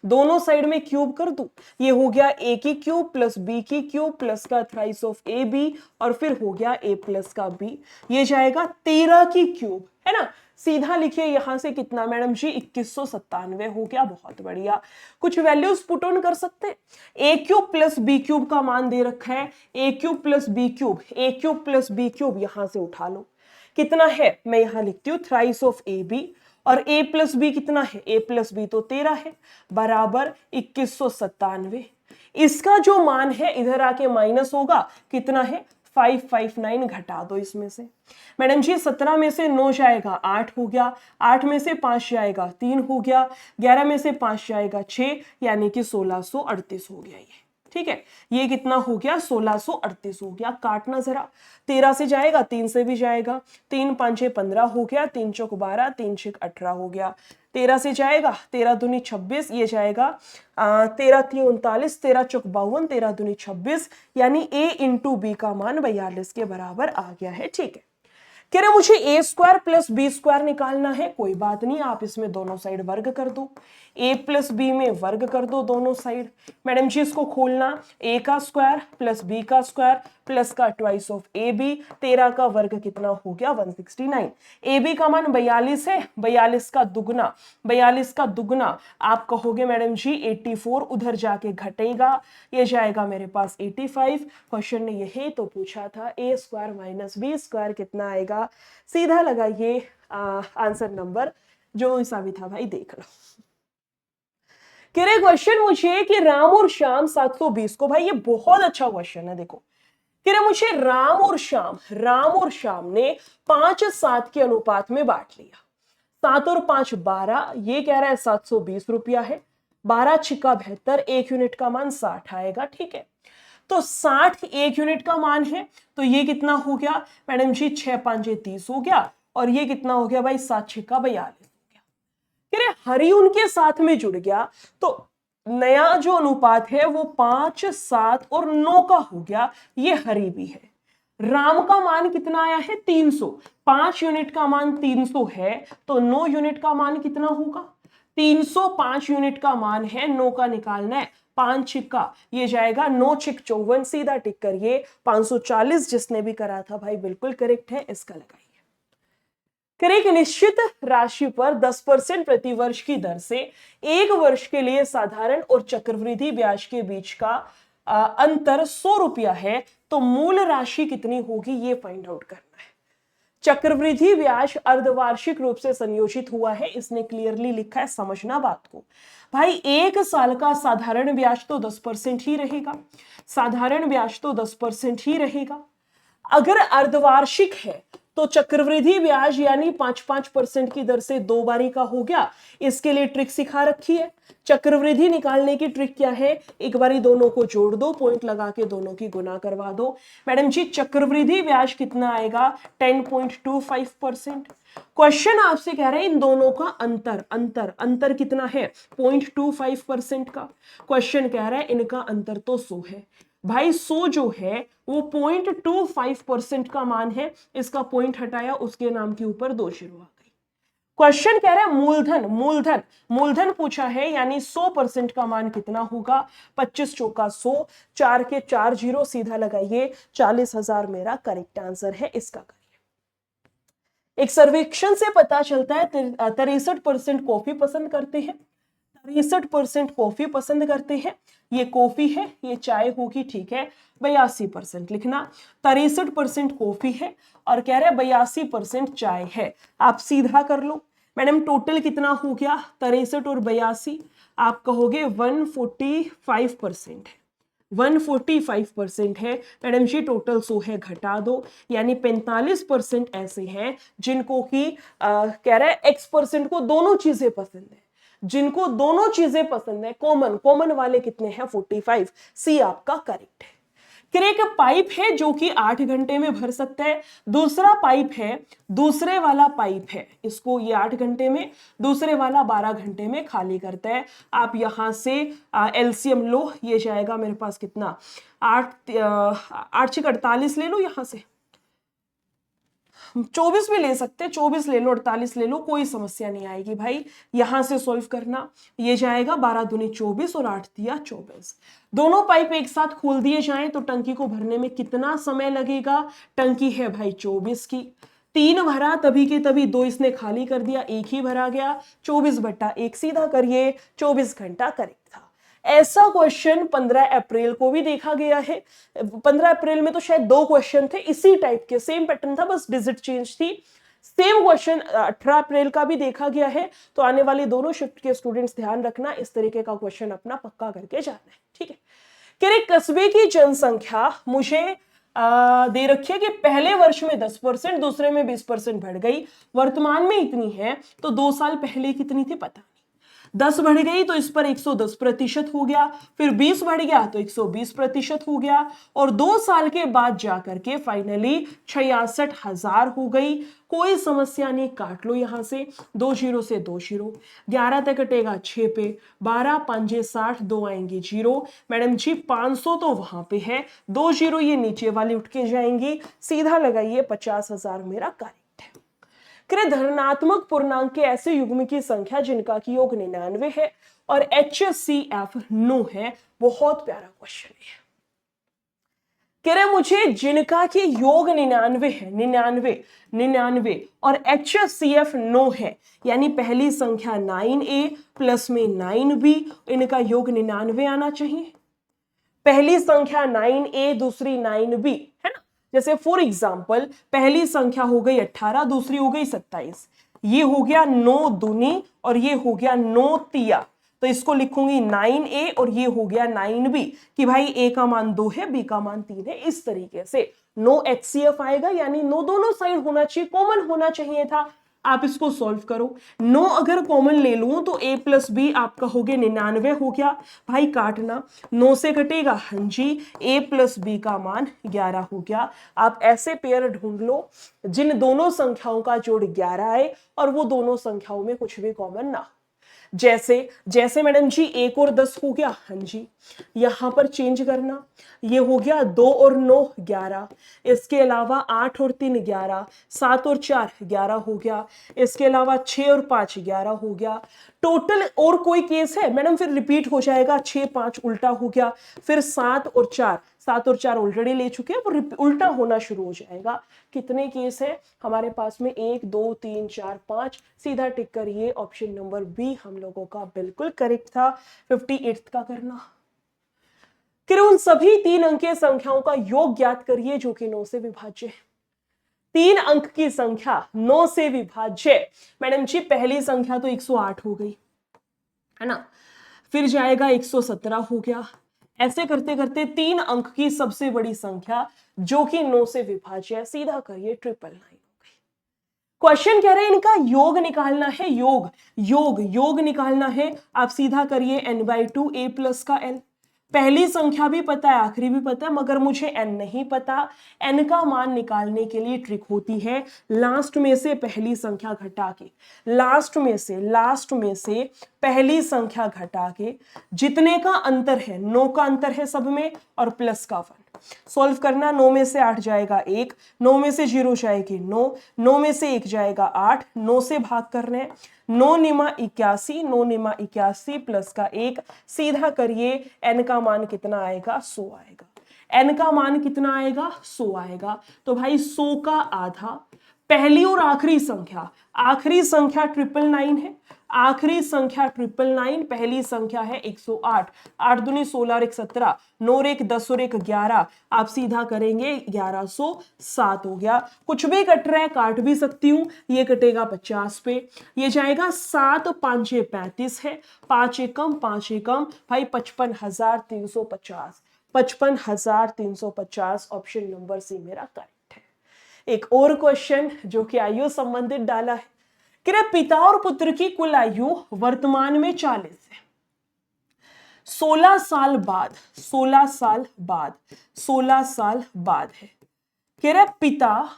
दोनों साइड में क्यूब कर दूं, ये हो गया a की क्यूब प्लस b की क्यूब प्लस का थ्राइस ऑफ ए बी और फिर हो गया a प्लस का b, ये जाएगा 13 की क्यूब, है ना। सीधा लिखिए यहां से कितना मैडम जी 2197 हो गया, बहुत बढ़िया। कुछ वैल्यूज पुट ऑन कर सकते हैं, ए क्यूब प्लस बी क्यूब का मान दे रखा है, ए क्यूब प्लस बी क्यूब, ए क्यूब प्लस बी क्यूब यहां से उठा लो, कितना है मैं यहां लिखती हूँ थ्राइस ऑफ ए बी, और a प्लस बी कितना है, a प्लस बी तो 13 है, बराबर 2197। इसका जो मान है इधर आके माइनस होगा, कितना है 559, घटा दो इसमें से। मैडम जी 17 में से 9 जाएगा 8 हो गया, 8 में से 5 जाएगा 3 हो गया, 11 में से 5 जाएगा 6, यानी कि 1638 हो गया ये, ठीक है। ये कितना हो गया 1638 हो गया, काटना जरा, 13 से जाएगा 3 से भी जाएगा, 3 5 6 15 हो गया, 3 चौक 12, 3 6 18 हो गया, 13 से जाएगा 13 दूनी 26, ये जाएगा 13 3 39, 13 चौक 52, 13 दूनी 26, यानी a इंटू बी का मान 42 के बराबर आ गया है, ठीक है। कह रहे मुझे ए स्क्वायर प्लस बी स्क्वायर निकालना है, कोई बात नहीं, आप इसमें दोनों साइड वर्ग कर दो, ए प्लस बी में वर्ग कर दो दोनों साइड। मैडम जी इसको खोलना, ए का स्क्वायर प्लस बी का स्क्वायर प्लस का ट्वाइस ऑफ ए बी, 13 का वर्ग कितना हो गया 169, ए बी का मान 42 है, 42 का दुगना, 42 का दुगना आप कहोगे मैडम जी 84, उधर जाके घटेगा, ये जाएगा मेरे पास 85। क्वेश्चन ने यही तो पूछा था, ए स्क्वायर माइनस बी स्क्वायर कितना आएगा, सीधा लगाइए आंसर नंबर जो सा भी था भाई देख लो। कह क्वेश्चन मुझे कि राम और श्याम 720 को, भाई ये बहुत अच्छा क्वेश्चन है, देखो कह रहे मुझे राम और श्याम ने 5 7 के अनुपात में बांट लिया, 7 और 5 12, ये कह रहा है 720 रुपया है, 12 छिका 72, 1 यूनिट का मान 60 आएगा, ठीक है। तो 60 1 यूनिट का मान है, तो ये कितना हो गया मैडम जी 6 5 30 हो गया, और ये कितना हो गया भाई 7 छिका 42 हो गया। कह रहे हरि उनके साथ में जुड़ गया, तो नया जो अनुपात है वो 5 7 और 9 का हो गया, ये हरि भी है। राम का मान कितना आया है 300, 5 यूनिट का मान 300 है, तो 9 यूनिट का मान कितना होगा 305 यूनिट का मान है, 9 का निकालना है, 5 छिक्का ये जाएगा 9 छिक 54, सीधा टिक करिए, 540 जिसने भी करा था भाई बिल्कुल करेक्ट है, इसका लगाइए। एक निश्चित राशि पर 10% प्रति वर्ष की दर से 1 वर्ष के लिए साधारण और चक्रवृद्धि ब्याज के बीच का अंतर 100 रुपया है, तो मूल राशि कितनी होगी ये फाइंड आउट करना है। चक्रवृद्धि ब्याज अर्धवार्षिक रूप से संयोजित हुआ है, इसने क्लियरली लिखा है, समझना बात को भाई। 1 साल का साधारण ब्याज तो 10% ही रहेगा, साधारण ब्याज तो 10% ही रहेगा। अगर अर्धवार्षिक है तो चक्रवृद्धि ब्याज यानी 5-5% की दर से 2 बारी का हो गया। इसके लिए ट्रिक सिखा रखी है, चक्रवृद्धि निकालने की ट्रिक क्या है, एक बारी दोनों को जोड़ दो, पॉइंट लगा के दोनों की गुना करवा दो। मैडम जी चक्रवृद्धि ब्याज कितना आएगा 10.25%। क्वेश्चन आपसे कह रहे हैं इन दोनों का अंतर कितना है 0.25% का। क्वेश्चन कह रहा है इनका अंतर तो 100 है भाई, 100 जो है वो 0.25% का मान है, इसका पॉइंट हटाया, उसके नाम के ऊपर 2 जीरो आ गई। क्वेश्चन कह रहा है मूलधन पूछा है, यानी 100% का मान कितना होगा 25 चौका 100, 4 के 4 जीरो सीधा लगाइए, 40,000 मेरा करेक्ट आंसर है, इसका करिए। एक सर्वेक्षण से पता चलता है 63% कॉफी पसंद करते हैं, 63% कॉफी पसंद करते हैं, ये कॉफी है ये चाय होगी, ठीक है। 82% लिखना, 63% कॉफी है और कह रहे हैं 82% चाय है, आप सीधा कर लो। मैडम टोटल कितना हो गया 63 और 82, आप कहोगे 145% है, 145% है। मैडम जी टोटल 100 है, घटा दो, यानी 45% ऐसे हैं जिनको की कह रहे हैं X% को दोनों चीजें पसंद है, जिनको दोनों चीजें पसंद है, कॉमन वाले कितने हैं 45, सी आपका करेक्ट है। एक पाइप है जो कि 8 घंटे में भर सकता है, दूसरा पाइप है, दूसरे वाला पाइप है, इसको ये 8 घंटे में, दूसरे वाला 12 घंटे में खाली करता है। आप यहां से एलसीएम लो, ये जाएगा मेरे पास कितना 8 6 48 ले लो, यहां से 24 भी ले सकते हैं, 24 ले लो, 48 ले लो, कोई समस्या नहीं आएगी भाई। यहां से सॉल्व करना, ये जाएगा 12 दूनी 24 और 8 दिया 24। दोनों पाइप एक साथ खोल दिए जाएं तो टंकी को भरने में कितना समय लगेगा? टंकी है भाई 24 की, 3 भरा तभी के तभी, 2 इसने खाली कर दिया, 1 ही भरा गया, 24/1 सीधा करिए, 24 घंटा करेक्ट था। ऐसा क्वेश्चन 15 अप्रैल को भी देखा गया है। 15 अप्रैल में तो शायद 2 क्वेश्चन थे इसी टाइप के, सेम पैटर्न था, बस डिजिट चेंज थी। सेम क्वेश्चन 18 अप्रैल का भी देखा गया है। तो आने वाली दोनों शिफ्ट के स्टूडेंट्स ध्यान रखना, इस तरीके का क्वेश्चन अपना पक्का करके जाना है, ठीक है। कह रहे कस्बे की जनसंख्या मुझे दे रखी है कि पहले वर्ष में 10%, दूसरे में 20% बढ़ गई, वर्तमान में इतनी है, तो 2 साल पहले कितनी थी पता नहीं। 10 बढ़ गई तो इस पर 110% हो गया, फिर 20 बढ़ गया तो 120% हो गया, और 2 साल के बाद जाकर के फाइनली 66,000 हो गई। कोई समस्या नहीं, काट लो यहां से, 2 0 से 2 0, 11 तक कटेगा 6 पे, 12 5 60, 2 आएंगे 0। मैडम जी 500 तो वहां पे है, 2 0 ये नीचे वाली उठ के जाएंगी, सीधा लगाइए 50,000 मेरा करेक्ट है। धनात्मक पूर्णांक के ऐसे युग्म की संख्या जिनका की योग 99 है और HCF 9 है। बहुत प्यारा क्वेश्चन है। कह रहे मुझे जिनका की योग 99 है, 99 और HCF 9 है, यानी पहली संख्या 9A प्लस में 9B, इनका योग 99 आना चाहिए। पहली संख्या 9A दूसरी 9B है ना, जैसे फॉर एग्जाम्पल पहली संख्या हो गई 18, दूसरी हो गई 27, ये हो गया 9 दूनी और ये हो गया 9 तिया, तो इसको लिखूंगी 9A और ये हो गया 9B कि भाई A का मान 2 है, B का मान 3 है। इस तरीके से नो HCF आएगा, यानी नो दोनों साइड होना चाहिए, कॉमन होना चाहिए था। आप इसको सॉल्व करो, 9 अगर कॉमन ले लूं तो A प्लस बी आपका हो गया 99 हो गया। भाई काटना, 9 से कटेगा, हाँ जी, A प्लस बी का मान 11 हो गया। आप ऐसे पेयर ढूंढ लो जिन दोनों संख्याओं का जोड़ 11 आए और वो दोनों संख्याओं में कुछ भी कॉमन ना हो। जैसे मैडम जी 1 और 10 हो गया, हाँ जी, यहां पर चेंज करना, ये हो गया 2 और 9 11, इसके अलावा 8 और 3 11, 7 और 4 11 हो गया, इसके अलावा 6 और 5 11 हो गया। टोटल और कोई केस है मैडम? फिर रिपीट हो जाएगा, 6 5 उल्टा हो गया, फिर 7 और 4 ऑलरेडी ले चुके हैं, पर उल्टा होना शुरू हो जाएगा। कितने केस है हमारे पास में? 1 2 3 4 5, सीधा टिक करिए, ऑप्शन नंबर बी हम लोगों का बिल्कुल करेक्ट था। 58 का करना, फिर उन सभी 3 अंकीय संख्याओं का योग ज्ञात करिए जो कि 9 से विभाज्य है। 3 अंक की संख्या 9 से विभाज्य, मैडम जी पहली संख्या तो 108 हो गई है ना, फिर जाएगा 117 हो गया, ऐसे करते करते 3 अंक की सबसे बड़ी संख्या जो कि 9 से विभाज्य है, सीधा करिए 999 हो गई। क्वेश्चन कह रहे हैं इनका योग निकालना है, योग निकालना है। आप सीधा करिए n/2 a प्लस का n। पहली संख्या भी पता है, आखिरी भी पता है, मगर मुझे n नहीं पता। n का मान निकालने के लिए ट्रिक होती है, लास्ट में से पहली संख्या घटा के, लास्ट में से पहली संख्या घटा के, जितने का अंतर है, 9 का अंतर है सब में और प्लस का 1, सॉल्व करना। 9 में से 8 जाएगा 1, 9 में से 0 जाएगी 9, 9 में से 1 जाएगा 8, 9 से भाग करने, 9 निमा 81, 9 निमा 81 प्लस का 1, सीधा करिए, n का मान कितना आएगा? 100 आएगा। n का मान कितना आएगा? 100 आएगा। तो भाई 100 का आधा, पहली और आखिरी संख्या 999 है, आखिरी संख्या 999, पहली संख्या है 108, 8 दूनी 16 और 1 17, 9 और 1 10 और 1 11, आप सीधा करेंगे 1107 हो गया। कुछ भी कट रहा है, काट भी सकती हूं, ये कटेगा 50 पे, ये जाएगा 7 5 35 है, 5 एकम भाई 55,350, 55,350, ऑप्शन नंबर सी मेरा करेक्ट है। एक और क्वेश्चन जो कि आयु संबंधित डाला है, कि पिता और पुत्र की कुल आयु वर्तमान में 40 है, 16 साल बाद है। कह रहे पिता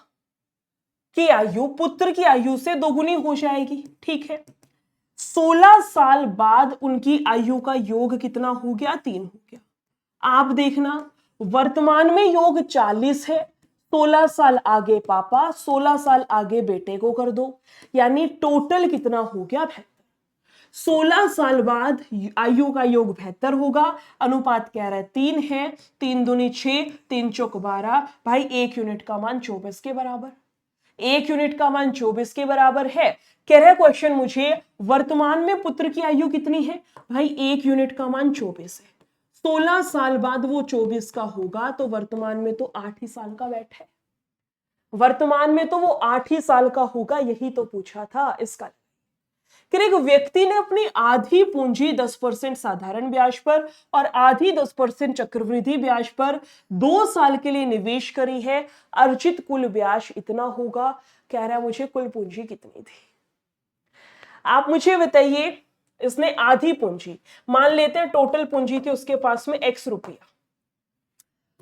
की आयु पुत्र की आयु से दोगुनी हो जाएगी, ठीक है। 16 साल बाद उनकी आयु का योग कितना हो गया? 3 हो गया। आप देखना, वर्तमान में योग 40 है, 16 साल आगे पापा, 16 साल आगे बेटे को कर दो, यानी टोटल कितना हो गया 72। 16 साल बाद आयु का योग 72 होगा। अनुपात कह रहा है 3 है, 3 दूनी 6, 3 चौक 12, भाई 1 यूनिट का मान 24 के बराबर। 1 यूनिट का मान 24 के बराबर है। कह रहा है क्वेश्चन मुझे वर्तमान में पुत्र की आयु कितनी है, भाई 1 यूनिट का मान 24 है, 16 साल बाद वो 24 का होगा, तो वर्तमान में तो 8 ही साल का बैठ है, वर्तमान में तो वो 8 ही साल का होगा, यही तो पूछा था इसका। कि एक व्यक्ति ने अपनी आधी पूंजी 10% साधारण ब्याज पर और आधी 10% चक्रवृद्धि ब्याज पर 2 साल के लिए निवेश करी है, अर्जित कुल ब्याज इतना होगा। कह रहा है मुझे कुल पूंजी कितनी थी, आप मुझे बताइए। इसने आधी पूंजी, मान लेते हैं टोटल पूंजी थी उसके पास में x रुपया,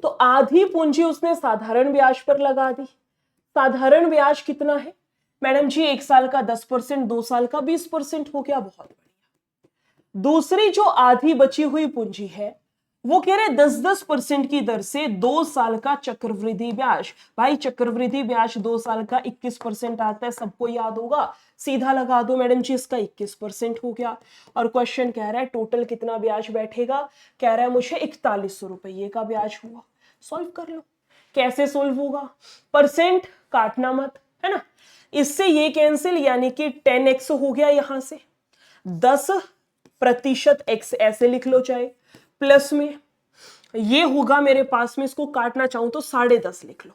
तो आधी पूंजी उसने साधारण ब्याज पर लगा दी। साधारण ब्याज कितना है मैडम जी, 1 साल का 10%, 2 साल का 20% हो गया, बहुत बढ़िया। दूसरी जो आधी बची हुई पूंजी है वो कह रहे 10-10% की दर से 2 साल का चक्रवृद्धि ब्याज। भाई चक्रवृद्धि ब्याज 2 साल का 21% आता है, सबको याद होगा, सीधा लगा दो मैडम जी, इसका 21% हो गया। और क्वेश्चन कह रहा है टोटल कितना ब्याज बैठेगा, कह रहा है मुझे 4100 रुपये का ब्याज हुआ। सॉल्व कर लो, कैसे सॉल्व होगा, परसेंट काटना मत, है ना, इससे ये कैंसिल, यानी कि 10x हो गया, यहां से 10% x ऐसे लिख लो, चाहे प्लस में ये होगा मेरे पास में, इसको काटना चाहूं तो 10.5 लिख लो,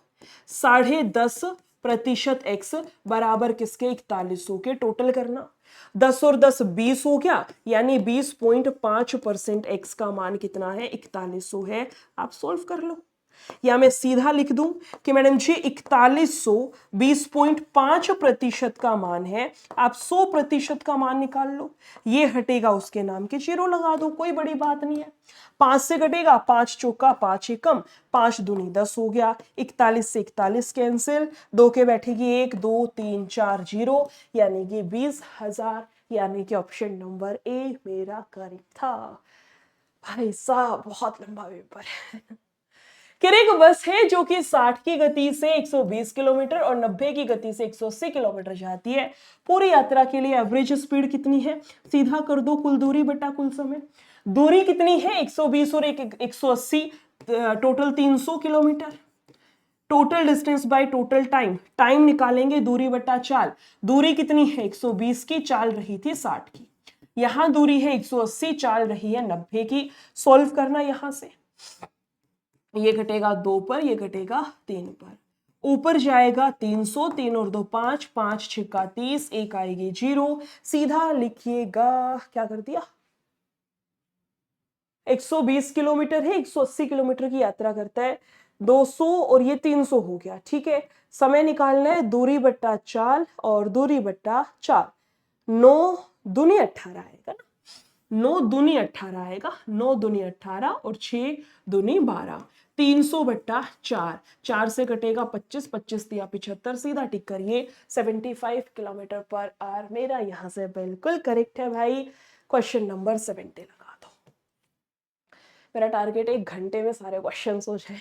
10.5% x बराबर किसके, 4100 के। टोटल करना 10 और 10 20 हो गया, यानी 20.5% x का मान कितना है, 4100 है। आप सॉल्व कर लो, या मैं सीधा लिख दूं कि मैडम जी 4100 20.5% का मान है, आप 100% का मान निकाल लो, ये हटेगा उसके नाम के जीरो लगा दो, कोई बड़ी बात नहीं है। 5 से घटेगा, 5 चौका 5 एकम, 5 दूनी 10 हो गया, 41 से 41 कैंसिल, 2 के बैठेगी 1 2 3 4 जीरो, यानी कि 20,000, यानी कि ऑप्शन नंबर ए मेरा करेक्ट था। भाई साहब बहुत लंबा पेपर है। एक बस है जो कि 60 की गति से 120 किलोमीटर और 90 की गति से 180 किलोमीटर जाती है। पूरी यात्रा के लिए एवरेज स्पीड कितनी है, सीधा कर दो, कुल दूरी बटा कुल समय। दूरी कितनी है, 120 और 180, total 300 kilometre. Total distance by total time, time निकालेंगे दूरी बटा चाल। दूरी कितनी है, 120 की, चाल रही थी 60 की। यहां दूरी है 180, चाल रही है 90 की। सॉल्व करना, यहां से ये घटेगा 2 पर, ये घटेगा 3 पर, ऊपर जाएगा 300, 3 और 2 5, 5 छिक्का 30, 1 आएगी जीरो, सीधा लिखिएगा। क्या कर दिया, 120 किलोमीटर है, 180 किलोमीटर की यात्रा करता है, 200 और ये 300 हो गया, ठीक है। समय निकालना है, दूरी बट्टा चाल और दूरी बट्टा चाल, 9 दूनी 18 आएगा ना, 9 दूनी 18 आएगा, 9 दूनी 18 और 6 दूनी 12, 300 बट्टा 4, 4 से कटेगा 25, 25 दिया 75, सीधा टिक करिए, 75 किलोमीटर पर आवर मेरा यहां से बिल्कुल करेक्ट है भाई। क्वेश्चन नंबर 70 लगा दो। मेरा टारगेट 1 घंटे में सारे क्वेश्चन हो जाए।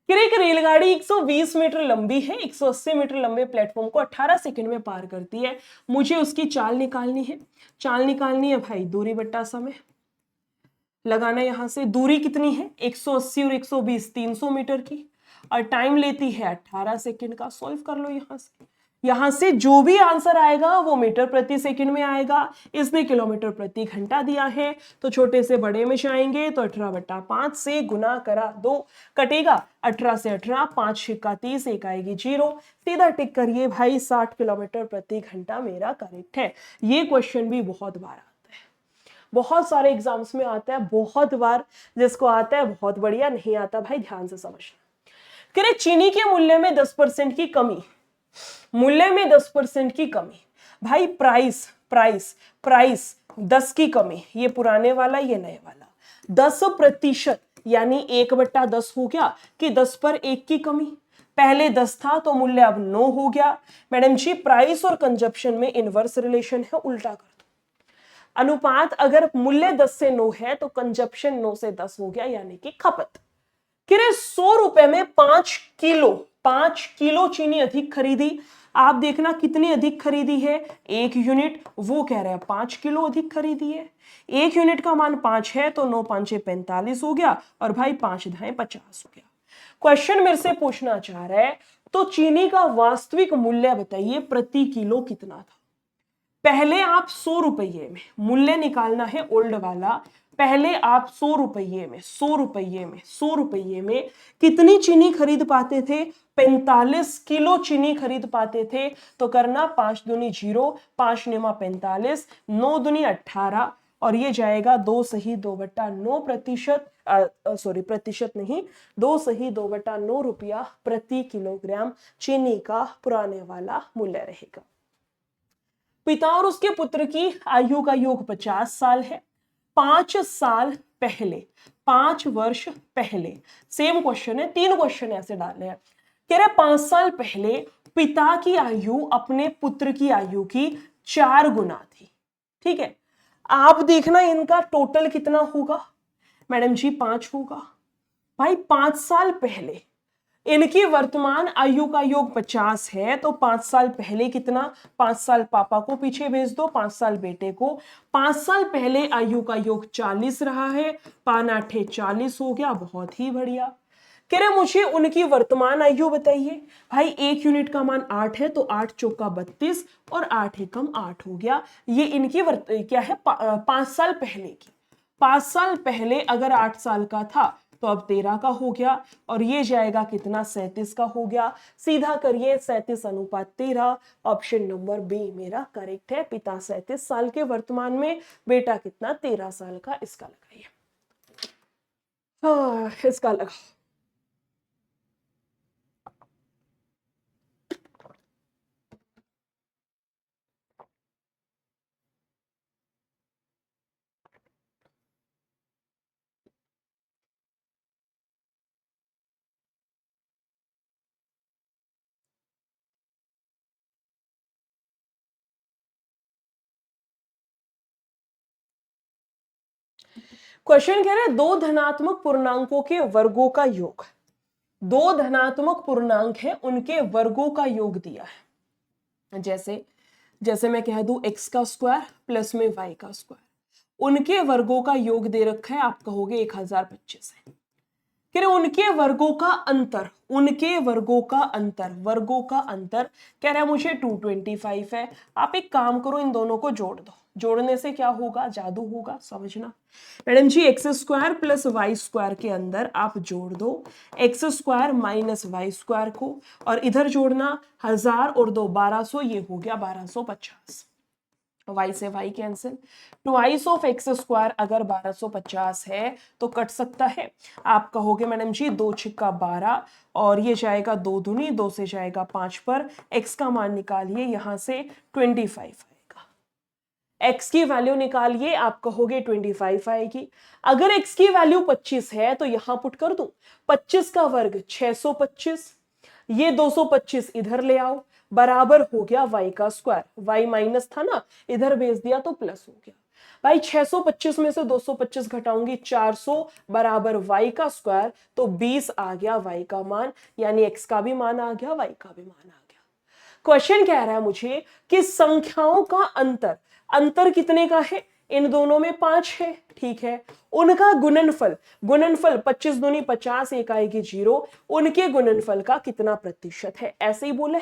एक रेलगाड़ी 120 मीटर लंबी है, 180 मीटर लंबे प्लेटफॉर्म को 18 सेकंड में पार करती है, मुझे उसकी चाल निकालनी है। चाल निकालनी है भाई, दूरी बट्टा समय लगाना, यहां से दूरी कितनी है 180 और 120 300 मीटर की, और टाइम लेती है 18 सेकंड का। सॉल्व कर लो, यहां से जो भी आंसर आएगा वो मीटर प्रति सेकंड में आएगा, इसने किलोमीटर प्रति घंटा दिया है, तो छोटे से बड़े में जाएंगे, तो 18/5 से गुना करा 2, कटेगा 18 से 18, 5 छिक्का 30, 1 आएगी जीरो, सीधा टिक करिए भाई, 60 किलोमीटर प्रति घंटा मेरा करेक्ट है। ये क्वेश्चन भी बहुत बार आता है, बहुत सारे एग्जाम्स में आता है, बहुत बार, जिसको आता है बहुत बढ़िया, नहीं आता भाई ध्यान से समझना। कह रहे चीनी के मूल्य में 10% की कमी, मूल्य में 10% की कमी, भाई प्राइस प्राइस प्राइस 10 की कमी, ये पुराने वाला ये नए वाला, 10% यानी 1/10 हो गया, कि 10 पर 1 की कमी, पहले 10 था तो मूल्य अब 9 हो गया। मैडम जी प्राइस और कंजप्शन में इनवर्स रिलेशन है, उल्टा कर दो, अनुपात अगर मूल्य 10 से 9 है तो कंजप्शन 9 से 10 हो गया, यानी कि खपत। कह रहे 100 रुपए में 5 किलो चीनी अधिक खरीदी। आप देखना कितनी अधिक खरीदी है, 1 यूनिट। वो कह रहे हैं 5 किलो अधिक खरीदी है। 1 यूनिट का मान 5 है तो 9 5 45 हो गया, और भाई 5 10 50 हो गया। क्वेश्चन मेरे से पूछना चाह रहा है तो चीनी का वास्तविक मूल्य बताइए प्रति किलो कितना था। पहले आप 100 रुपये में मूल्य निकालना है ओल्ड वाला। पहले आप 100 रुपये में 100 रुपये में 100 रुपये में कितनी चीनी खरीद पाते थे, 45 किलो चीनी खरीद पाते थे। तो करना 5 दूनी 0, 5 निमा 45, 9 दूनी 18, और ये जाएगा 2 सही 2/9 प्रतिशत, सॉरी प्रतिशत नहीं, 2 सही 2/9 रुपया प्रति किलोग्राम चीनी का पुराने वाला मूल्य रहेगा। पिता और उसके पुत्र की आयु का योग 50 साल है। 5 साल पहले, 5 वर्ष पहले, सेम क्वेश्चन है, 3 क्वेश्चन ऐसे डाले हैं। कह रहे 5 साल पहले पिता की आयु अपने पुत्र की आयु की 4 गुना थी। ठीक है, आप देखना इनका टोटल कितना होगा। मैडम जी 5 होगा। भाई 5 साल पहले इनकी वर्तमान आयु का योग 50 है, तो 5 साल पहले कितना, 5 साल पापा को पीछे भेज दो, 5 साल बेटे को। 5 साल पहले आयु का योग 40 रहा है, 5 8 40 हो गया, बहुत ही बढ़िया। कह रहे मुझे उनकी वर्तमान आयु बताइए। भाई 1 यूनिट का मान 8 है, तो 8 चौका 32 और 8 एकम 8 हो गया। ये इनकी क्या है 5 साल पहले की। 5 साल पहले अगर 8 साल का था तो अब 13 का हो गया, और ये जाएगा कितना 37 का हो गया। सीधा करिए 37:13, ऑप्शन नंबर बी मेरा करेक्ट है। पिता 37 साल के वर्तमान में, बेटा कितना 13 साल का। इसका लगाइए, हाँ इसका लगा। क्वेश्चन कह रहे हैं दो धनात्मक पूर्णांकों के वर्गों का योग। दो धनात्मक पूर्णांक है, उनके वर्गों का योग दिया है। जैसे मैं कह दूं x का स्क्वायर प्लस में y का स्क्वायर, उनके वर्गों का योग दे रखा है। आप कहोगे 1025 है। कह रहे उनके वर्गों का अंतर, उनके वर्गों का अंतर, वर्गों का अंतर कह रहा है मुझे 225 है। आप एक काम करो, इन दोनों को जोड़ दो। जोड़ने से क्या होगा, जादू होगा, समझना। Madam ji x square plus y square के अंदर आप जोड़ दो x square minus y square को, और इधर जोड़ना 1000 और 2 1200, ये हो गया 1250। y से y cancel, twice of x square अगर 1250 है तो कट सकता है। आप कहोगे मैडम जी 2 छिक्का 12, और ये जाएगा 2 दूनी, 2 से जाएगा 5 पर, x का मान निकालिए, यहां से 25 आएगा। x की वैल्यू निकालिए, आप कहोगे 25 आएगी। अगर x की वैल्यू 25 है तो यहां पुट कर दूं, 25 का वर्ग 625, ये 225 इधर ले आओ, बराबर हो गया y का स्क्वायर। y माइनस था ना, इधर भेज दिया तो प्लस हो गया। भाई 625 में से 225 घटाऊंगी 400, बराबर y का स्क्वायर, तो 20 आ गया y का मान, यानी x का भी मान आ गया, y का भी मान आ गया। क्वेश्चन कह रहा है मुझे कि संख्याओं का अंतर, अंतर कितने का है, इन दोनों में 5 है। ठीक है, उनका गुणनफल, गुणनफल 25 दूनी 50, एक आएगी 0, उनके गुणनफल का कितना प्रतिशत है, ऐसे ही बोले।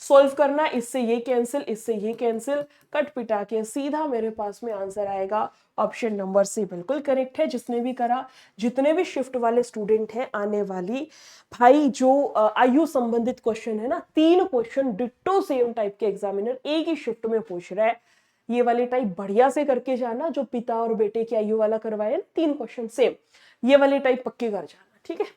सॉल्व करना, इससे ये कैंसिल, इससे ये कैंसिल, कट पिटा के सीधा मेरे पास में आंसर आएगा। ऑप्शन नंबर सी बिल्कुल करेक्ट है। जिसने भी करा, जितने भी शिफ्ट वाले स्टूडेंट हैं, आने वाली भाई जो आयु संबंधित क्वेश्चन है ना, 3 क्वेश्चन डिट्टो सेम टाइप के एग्जामिनर एक ही शिफ्ट में पूछ रहा है। ये वाली टाइप बढ़िया से करके जाना, जो पिता और बेटे की आयु वाला करवाए, 3 क्वेश्चन सेम, ये वाली टाइप पक्के कर जाना। ठीक है,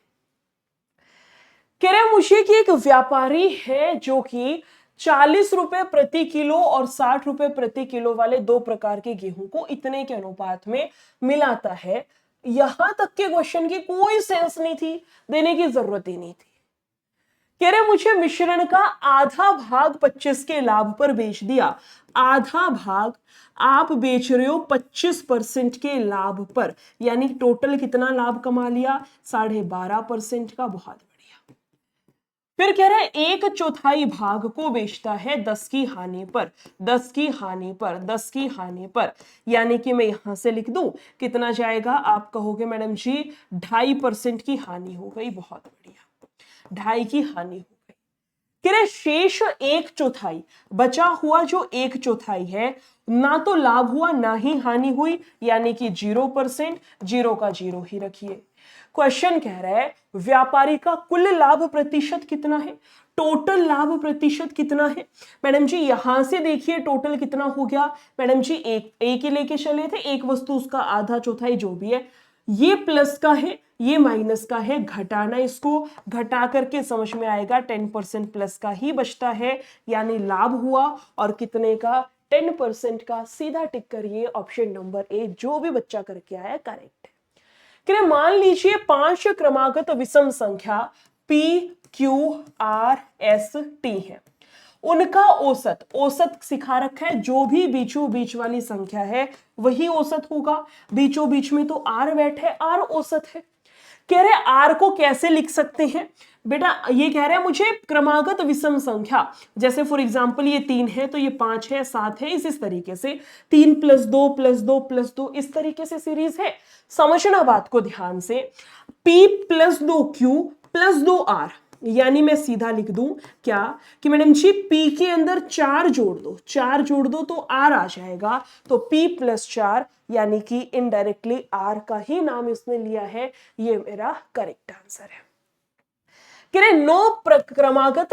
कह रहे मुझे कि एक व्यापारी है जो कि 40 रुपए प्रति किलो और 60 रुपए प्रति किलो वाले 2 प्रकार के गेहूं को इतने के अनुपात में मिलाता है। यहां तक के क्वेश्चन की कोई सेंस नहीं थी, देने की जरूरत ही नहीं थी। कह रहे मुझे मिश्रण का आधा भाग 25 के लाभ पर बेच दिया। आधा भाग आप बेच रहे हो 25% के लाभ पर, यानी टोटल कितना लाभ कमा लिया? 12.5% का। बहुत बढ़िया। फिर कह रहा है 1/4 भाग को बेचता है 10 की हानि पर। 10 की हानि पर, 10 की हानि पर, यानी कि मैं यहां से लिख दूं कितना जाएगा? आप कहोगे मैडम जी 2.5% की हानि हो गई। बहुत बढ़िया, 2.5 की हानि हो गई। कह रहे शेष 1/4, बचा हुआ जो 1/4 है, ना तो लाभ हुआ ना ही हानि हुई, यानी कि 0%। 0 का 0 ही रखिए। क्वेश्चन कह रहा है व्यापारी का कुल लाभ प्रतिशत कितना है? टोटल लाभ प्रतिशत कितना है? मैडम जी यहां से देखिए टोटल कितना हो गया। मैडम जी एक ही लेके चले थे, एक वस्तु उसका आधा चौथाई जो भी है, ये प्लस का है ये माइनस का है, घटाना, इसको घटा करके समझ में आएगा 10% प्लस का ही बचता है, यानी लाभ हुआ। और कितने का? 10% का। सीधा टिक करिए, ऑप्शन नंबर ए जो भी बच्चा करके आया करेक्ट है। मान लीजिए 5 क्रमागत विषम संख्या P Q R S T है, उनका औसत, औसत सिखा रखा है, जो भी बीचों बीच वाली संख्या है वही औसत होगा। बीचों बीच में तो R बैठ है, R औसत है। कह रहे आर को कैसे लिख सकते हैं बेटा? ये कह रहे हैं मुझे क्रमागत विषम संख्या, जैसे फॉर एग्जांपल ये 3 है तो ये 5 है, 7 है, इस तरीके से 3 + 2 + 2 + 2 इस तरीके से सीरीज है। समझना बात को ध्यान से। P + 2Q + 2R, यानी मैं सीधा लिख दूं क्या कि मैडम जी P के अंदर 4 जोड़ दो, 4 जोड़ दो तो R आ जाएगा, तो P + 4, यानी कि इनडायरेक्टली R का ही नाम इसने लिया है। ये मेरा करेक्ट आंसर है। कह रहे 9 क्रमागत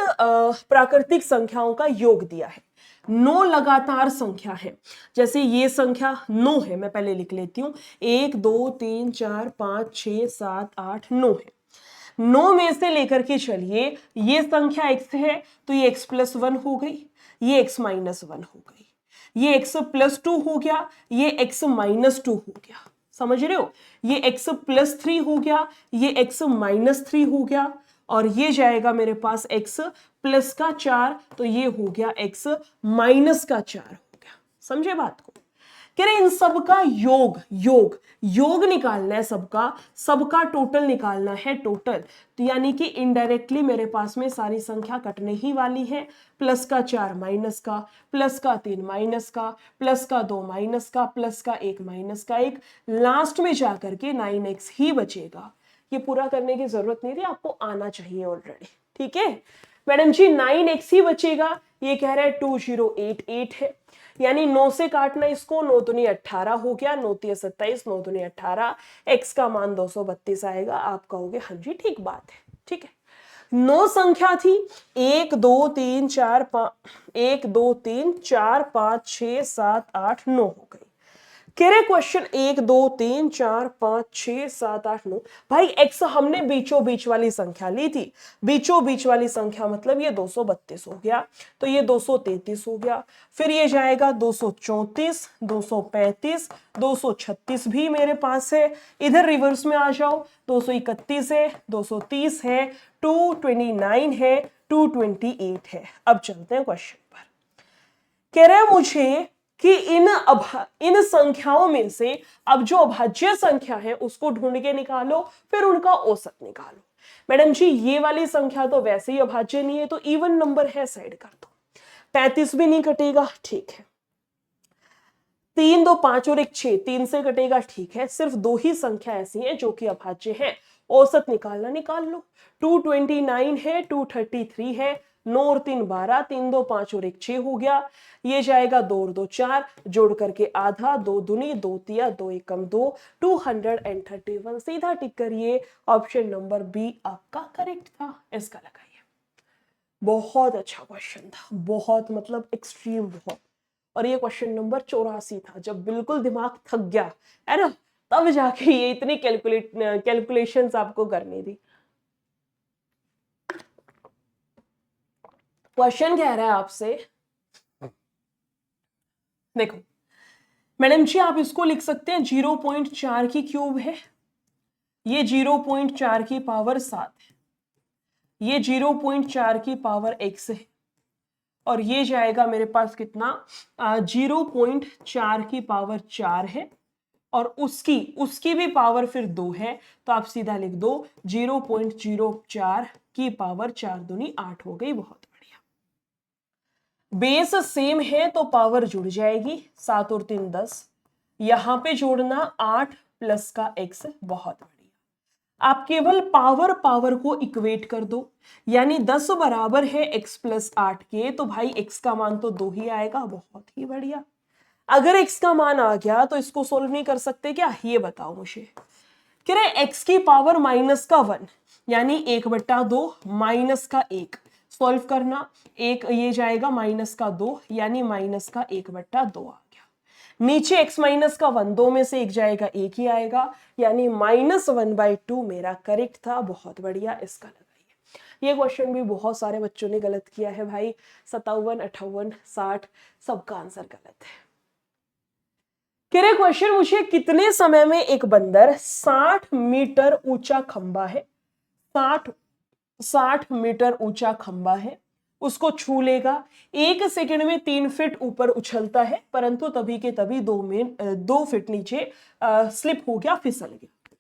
प्राकृतिक संख्याओं का योग दिया है। 9 लगातार संख्या है, जैसे ये संख्या 9 है, मैं पहले लिख लेती हूं। 1 2 3 4 5 6 7 8 9 है। 9 में से लेकर के चलिए, ये संख्या x है तो ये x + 1 हो गई, ये x - 1 हो गई, ये x + 2 हो गया, ये x - 2 हो गया। समझ रहे हो? ये x + 3 हो गया, ये x - 3 हो गया, और ये जाएगा मेरे पास x + 4, तो ये हो गया x - 4 हो गया। समझे बात को? कह रहे इन सबका योग, योग योग निकालना है, सबका सबका टोटल निकालना है, टोटल। तो यानी कि इनडायरेक्टली मेरे पास में सारी संख्या कटने ही वाली है। +4 माइनस का, +3 माइनस का, +2 माइनस का, +1 माइनस का 1, लास्ट में जाकर के 9x ही बचेगा। ये पूरा करने की जरूरत नहीं थी, आपको आना चाहिए ऑलरेडी। ठीक है मैडम जी 9x ही बचेगा। ये कह रहा है 2088 है, यानी 9 से काटना इसको, 9 दूनी 18 हो गया, 9 तिया 27, 9 दूनी 18, x का मान 232 आएगा। आप कहोगे हाँ जी ठीक बात है। ठीक है, 9 संख्या थी, 1 2 3 4 5, 1 2 3 4 5 6 7 8 9 हो गई। कह रहे क्वेश्चन 1 2 3 4 5 6 7 8 9, भाई x हमने बीचों बीच वाली संख्या ली थी, बीचों बीच वाली संख्या मतलब ये 232 हो गया, तो ये 233 हो गया। फिर ये जाएगा 234, 235, 236 भी मेरे पास है। इधर रिवर्स में आ जाओ, 231 है, 230 है, 229 है, 228 है। अब चलते हैं क्वेश्चन पर। कह रहे हैं मुझे कि इन संख्याओं में से अब जो अभाज्य संख्या है उसको ढूंढ के निकालो, फिर उनका औसत निकालो। मैडम जी ये वाली संख्या तो वैसे ही अभाज्य नहीं है, तो इवन नंबर है, साइड कर दो। 35 भी नहीं कटेगा, ठीक है। 3 2 5 और 1 6, 3 से कटेगा, ठीक है। सिर्फ 2 ही संख्या ऐसी हैं जो कि अभाज्य है, औसत निकालना, निकाल लो। 229 है, 233 है, 9 और 3 12, 3 2 5 और 1 6 हो गया। ये जाएगा 2 और 2 4, जोड़ करके आधा, 2 दूनी 2 तिया 2 एकम 2, 231। सीधा टिक करिए, ऑप्शन नंबर बी आपका करेक्ट था। इसका लगाइए। बहुत अच्छा क्वेश्चन था, बहुत मतलब एक्सट्रीम बहुत। और ये क्वेश्चन नंबर 84 था, जब बिल्कुल दिमाग थक गया है ना, तब जाके ये इतनी कैलकुलेशंस आपको करनी थी। क्वेश्चन कह रहा है आपसे, देखो मैडम जी आप इसको लिख सकते हैं 0.4 की क्यूब है, ये 0.4 की पावर 7 है, ये 0.4 की पावर x है और ये जाएगा मेरे पास कितना 0.4 की पावर 4 है और उसकी भी पावर फिर 2 है, तो आप सीधा लिख दो 0.04 की पावर 4 दूनी 8 हो गई। बहुत बढ़िया। बेस सेम है तो पावर जुड़ जाएगी, 7 और 3 10, यहां पे जोड़ना 8 प्लस का x। बहुत बढ़िया। आप केवल पावर को इक्वेट कर दो, यानी 10 बराबर है x प्लस 8 के, तो भाई x का मान तो 2 ही आएगा। बहुत ही बढ़िया। अगर x का मान आ गया तो इसको सोल्व नहीं कर सकते क्या, ये बताओ मुझे। कह रहे x की पावर माइनस का 1 यानी 1/2 माइनस का 1, सॉल्व करना। एक ये जाएगा माइनस का 2 यानी माइनस का 1/2 आ गया। नीचे x माइनस का 1, 2 में से एक जाएगा, एक ही आएगा, यानी -1/2 मेरा करेक्ट था। बहुत बढ़िया। इसका लगाइए। ये क्वेश्चन भी बहुत सारे बच्चों ने गलत किया है भाई, 57, 58, 60 सबका आंसर गलत है। कह रहे क्वेश्चन मुझे, कितने समय में एक बंदर 60 मीटर ऊंचा खंबा है, 60 मीटर ऊंचा खंबा है, उसको छू लेगा, 1 सेकंड में 3 फीट ऊपर उछलता है, परंतु तभी के तभी 2 फीट नीचे स्लिप हो गया, फिसल गया।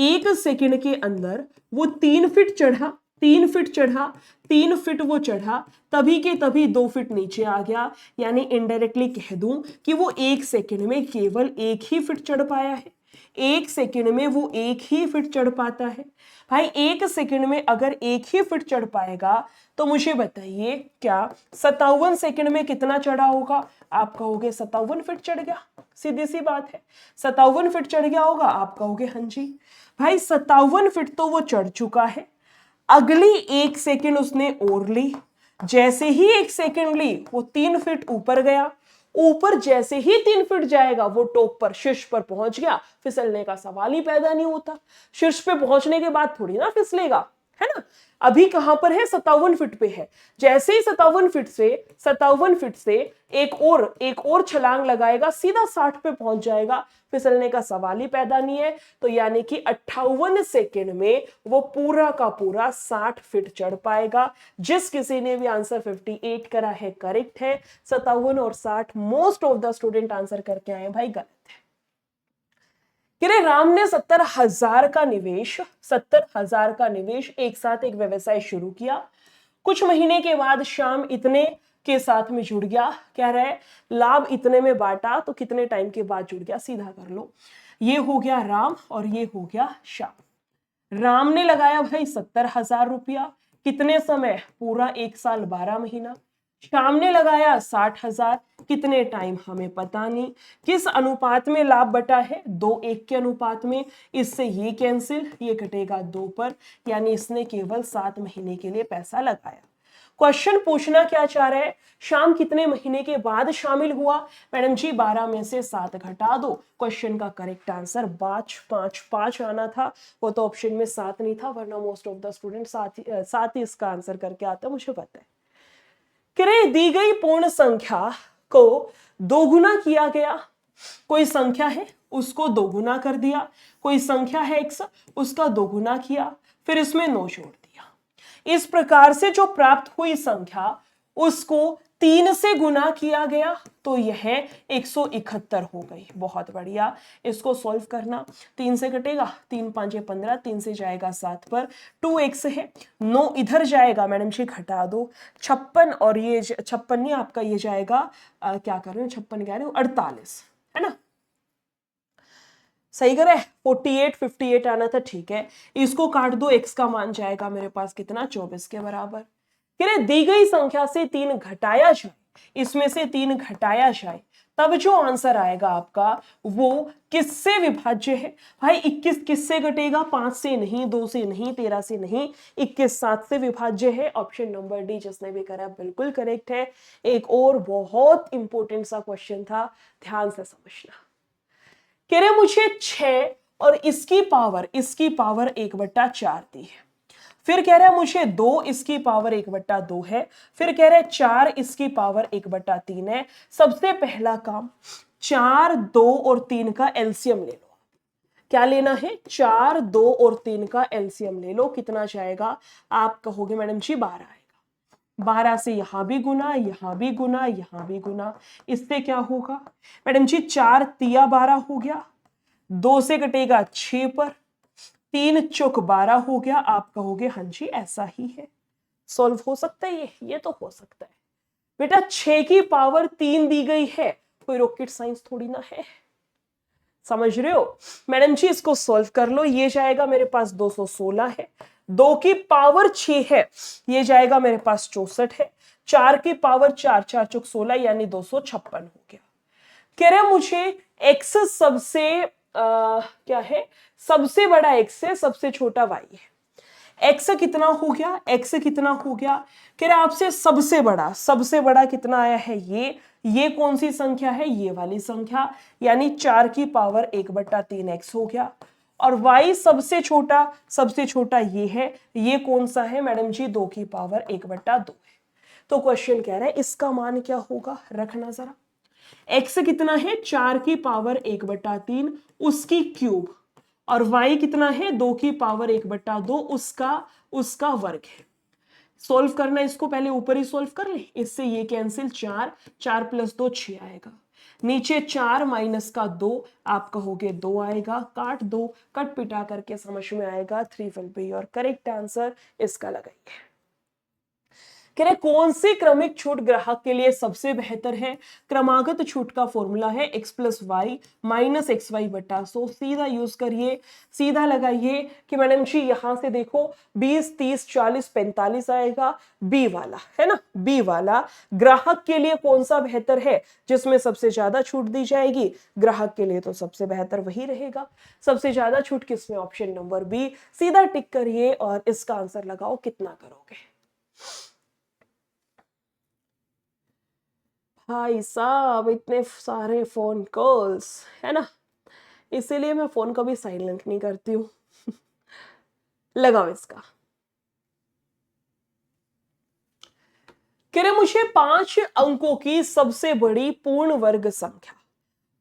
1 सेकंड के अंदर वो 3 फीट चढ़ा, 3 फीट चढ़ा, 3 फीट वो चढ़ा, तभी के तभी 2 फीट नीचे आ गया, यानी इनडायरेक्टली कह दूं कि वो 1 सेकंड में केवल 1 ही फीट चढ़ पाया है। 1 सेकंड में वो 1 ही फीट चढ़ पाता है। भाई 1 सेकंड में अगर 1 ही फीट चढ़ पाएगा तो मुझे बताइए क्या 57 सेकंड में कितना चढ़ा होगा। आप कहोगे 57 फीट चढ़ गया, सीधी सी बात है, 57 फीट चढ़ गया होगा। आप कहोगे हाँ जी। भाई 57 फीट तो वो चढ़ चुका है, अगली 1 सेकंड उसने और ली, जैसे ही 1 सेकंड ली वो 3 फीट ऊपर गया, ऊपर जैसे ही 3 फीट जाएगा वो टॉप पर, शीर्ष पर पहुंच गया, फिसलने का सवाल ही पैदा नहीं होता। शीर्ष पे पहुंचने के बाद थोड़ी ना फिसलेगा, है ना। अभी कहां पर है, 57 फीट पे है। जैसे ही 57 फीट से एक और छलांग लगाएगा, सीधा 60 पे पहुंच जाएगा, फिसलने का सवाल ही पैदा नहीं है। तो यानी कि 58 सेकंड में वो पूरा का पूरा 60 फीट चढ़ पाएगा। जिस किसी ने भी आंसर 58 करा है करेक्ट है, 57 और 60 most of the student answer करके आए भाई गलत है। राम ने 70,000 का निवेश एक साथ एक व्यवसाय शुरू किया। कुछ महीने के बाद श्याम इतने के साथ में जुड़ गया। कह रहा है लाभ इतने में बांटा तो कितने टाइम के बाद जुड़ गया, सीधा कर लो। ये हो गया राम और ये हो गया श्याम। राम ने लगाया भाई 70,000 रुपया, कितने समय, पूरा 1 साल 12 महीना। श्याम ने लगाया 60,000, कितने टाइम हमें पता नहीं। किस अनुपात में लाभ बटा है, 2:1 के अनुपात में। इससे ये कैंसिल, ये कटेगा 2 पर, यानी इसने केवल 7 महीने के लिए पैसा लगाया। क्वेश्चन पूछना क्या चाह रहा है, श्याम कितने महीने के बाद शामिल हुआ। मैडम जी 12 में से 7 घटा दो। क्वेश्चन का करेक्ट आंसर 5 आना था, वो तो ऑप्शन में 7 नहीं था, वरना मोस्ट ऑफ द स्टूडेंट 7 ही इसका आंसर करके आता, मुझे पता है। दी गई पूर्ण संख्या को दोगुना किया गया। कोई संख्या है उसको दोगुना कर दिया, कोई संख्या है x उसका दोगुना किया, फिर इसमें 9 जोड़ दिया। इस प्रकार से जो प्राप्त हुई संख्या उसको 3 से गुना किया गया तो यह 171 हो गई। बहुत बढ़िया। इसको सॉल्व करना, 3 से कटेगा, 3 5 15, 3 से जाएगा 7 पर, 2x है, 9 इधर जाएगा, मैडम जी घटा दो, 56 और ये 56 नहीं आपका, ये जाएगा क्या कर रहे हो, 56 कह रहे हो 48, है ना। सही करे, 48 58 आना था, ठीक है। इसको काट दो, x का मान जाएगा मेरे पास कितना, 24 के बराबर। दी गई संख्या से 3 घटाया जाए, इसमें से 3 घटाया जाए, तब जो आंसर आएगा आपका वो किससे विभाज्य है। भाई 21 किससे घटेगा, 5 से नहीं, 2 से नहीं, 13 से नहीं, 21 7 से विभाज्य है। ऑप्शन नंबर डी जिसने भी करा बिल्कुल करेक्ट है। एक और बहुत इंपॉर्टेंट सा क्वेश्चन था, ध्यान से समझना। कह रहे मुझे 6 और इसकी पावर 1/4 दी है। फिर कह रहा है मुझे 2 इसकी पावर 1/2 है, फिर कह रहा है 4 इसकी पावर 1/3 है। सबसे पहला काम, 4 2 और 3 का एलसीएम ले लो। क्या लेना है, 4, 2 और 3 का एलसीएम ले लो, कितना जाएगा, आप कहोगे मैडम जी 12 आएगा। 12 से यहां भी गुना, यहां भी गुना, यहां भी गुना, इससे क्या होगा मैडम जी, 4 तिया 12 हो गया, 2 से कटेगा 6 पर, 3 चौक 12 हो गया। आप कहोगे हाँ जी ऐसा ही है, सॉल्व हो सकता है ये तो हो सकता है बेटा। 6 की पावर 3 दी गई है, कोई रॉकेट साइंस थोड़ी ना है, समझ रहे हो मैडम जी। इसको सॉल्व कर लो, ये जाएगा मेरे पास 216 है, 2 की पावर 6 है, ये जाएगा मेरे पास 64 है, 4 की पावर 4, 4 चौक 16 यानी 256 हो गया। कह रहे मुझे एक्स सबसे क्या है, सबसे बड़ा एक्स है, सबसे छोटा वाई है। एक्स कितना हो गया, एक्स कितना हो गया, कह रहे आपसे सबसे बड़ा कितना आया है, ये कौन सी संख्या है, ये वाली संख्या, यानी 4 की पावर 1/3 एक्स हो गया। और y सबसे छोटा ये है, ये कौन सा है मैडम जी, 2 की पावर 1/2 है। तो क्वेश्चन कह रहा है इसका मान क्या होगा, रखना जरा। x कितना है, 4 की पावर 1/3 उसकी क्यूब, और y कितना है, 2 की पावर 1/2 उसका वर्ग है। सोल्व करना, इसको पहले ऊपर ही सोल्व कर ले, इससे ये कैंसिल, 4, 4 + 2 6 आएगा, नीचे 4 माइनस का 2, आप कहोगे 2 आएगा, काट दो, कट पिटा करके समझ में आएगा 3 will be your correct answer. इसका लगाइए। कह रहे कौन सी क्रमिक छूट ग्राहक के लिए सबसे बेहतर है, क्रमागत छूट का फॉर्मूला है x + y - xy/100, सीधा यूज करिए, सीधा लगाइए कि मैडम जी यहां से देखो 20, 30, 40, 45 आएगा, बी वाला है ना, बी वाला ग्राहक के लिए कौन सा बेहतर है, जिसमें सबसे ज्यादा छूट दी जाएगी, ग्राहक के लिए तो सबसे बेहतर वही रहेगा। सबसे ज्यादा छूट किसमें, ऑप्शन नंबर बी, सीधा टिक करिए और इसका आंसर लगाओ, कितना करोगे। भाई साहब इतने सारे फोन कॉल्स है ना, इसीलिए मैं फोन कभी साइलेंट नहीं करती हूँ। लगाओ इसका। कह रहे मुझे 5 अंकों की सबसे बड़ी पूर्ण वर्ग संख्या,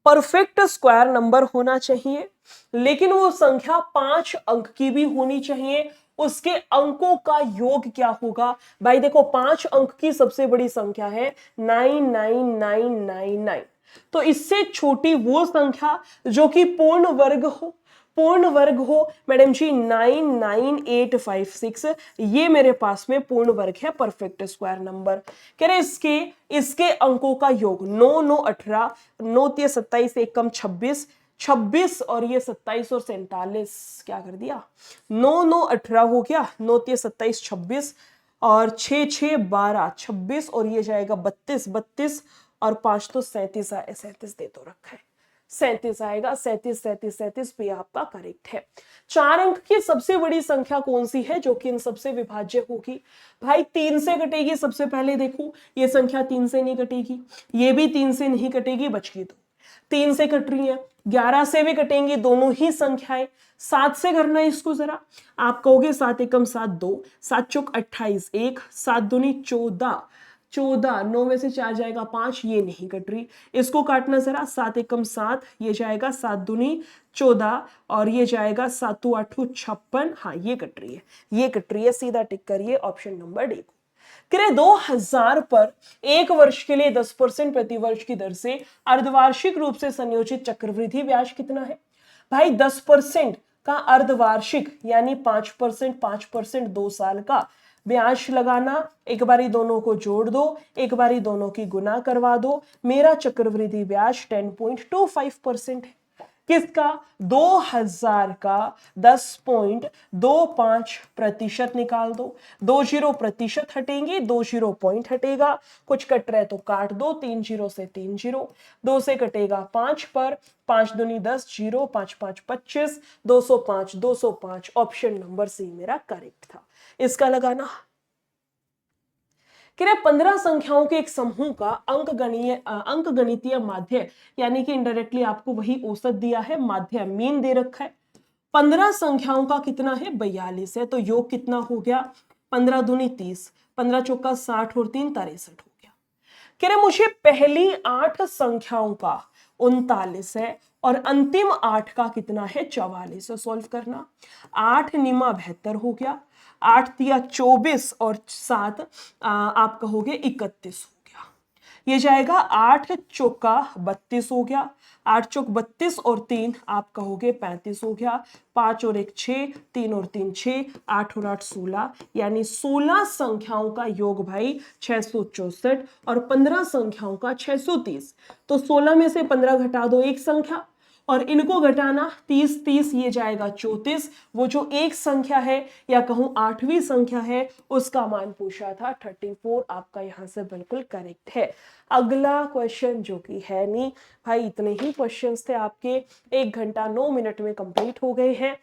परफेक्ट स्क्वायर नंबर होना चाहिए, लेकिन वो संख्या 5 अंक की भी होनी चाहिए, उसके अंकों का योग क्या होगा। भाई देखो 5 अंक की सबसे बड़ी संख्या है 99999, तो इससे छोटी वो संख्या जो कि पूर्ण वर्ग हो, पूर्ण वर्ग हो मैडम जी 99856, ये मेरे पास में पूर्ण वर्ग है, परफेक्ट स्क्वायर नंबर। कह रहे इसके अंकों का योग 9 9 18, 9 3 27, 1 कम 26, 26 और ये 27 और 47 क्या कर दिया, 9 9 18 हो गया, 9 3 27 26 और 6 6 12 26 और ये जाएगा 32 32 और 5 तो 37 37 दे तो रखा है, 37 आएगा, 37 37 37 भी आपका करेक्ट है। 4 अंक की सबसे बड़ी संख्या कौन सी है जो कि इन सबसे विभाज्य होगी, भाई 3 से कटेगी, सबसे पहले देखो ये संख्या 3 से नहीं कटेगी, ये भी 3 से नहीं कटेगी, बच गई 2, 3 से कट रही है, 11 से भी कटेंगी दोनों ही संख्याएं, 7 से करना है इसको जरा, आप कहोगे 7 एकम 7 2, 7 चौक 28 1, 7 दूनी 14, 14, 9 में से 4 जाएगा 5, ये नहीं कट रही, इसको काटना जरा, 7 एकम 7, ये जाएगा 7 दूनी 14 और ये जाएगा 7 8 56, हाँ ये कट रही है, ये कट रही है, सीधा टिक करिए ऑप्शन नंबर डी को। 2000 पर एक वर्ष के लिए 10% प्रतिवर्ष की दर से अर्धवार्षिक रूप से संयोजित चक्रवृद्धि ब्याज कितना है, भाई 10% का अर्धवार्षिक यानी 5%, 5% 2 साल का ब्याज लगाना, एक बारी दोनों को जोड़ दो, एक बारी दोनों की गुना करवा दो, मेरा चक्रवृद्धि ब्याज 10.25% है, किसका, 2000 का 10.25% निकाल दो, 20% हटेंगे, 20 पॉइंट हटेगा, कुछ कट रहे तो काट दो, 30 से 30, 2 से कटेगा 5 पर, 5 दूनी 10, 0 5 5 25, 205 205, ऑप्शन नंबर सी मेरा करेक्ट था, इसका लगाना। कि 15 संख्याओं के एक समूह का अंक गणितीय माध्य यानी कि इनडायरेक्टली आपको वही औसत दिया है, माध्य मीन दे रखा है, 15 संख्याओं का कितना है 42 है, तो योग कितना हो गया, 15 दूनी 30, 15 चौका 60 और 3 63 हो गया। कह रहे मुझे पहली 8 संख्याओं का 39 है और अंतिम 8 का कितना है 44 है। सॉल्व करना। 8 निमा 72 हो गया, 8 तिया 24 और 7 आप कहोगे 31 हो गया। ये जाएगा 8 चौका 32 हो गया, 8 चौक 32 और 3 आप कहोगे 35 हो गया, 5 और 1 6, 3 और 3 6, 8 और 8 16, यानी 16 संख्याओं का योग भाई 664 और 15 संख्याओं का 630। तो 16 में से 15 घटा दो एक संख्या और इनको घटाना 30 30, ये जाएगा 34। वो जो एक संख्या है या कहूं 8वीं संख्या है उसका मान पूछा था 34। आपका यहां से बिल्कुल करेक्ट है। अगला क्वेश्चन जो कि है नहीं भाई, इतने ही क्वेश्चंस थे आपके, 1 घंटा 9 मिनट में कंप्लीट हो गए हैं।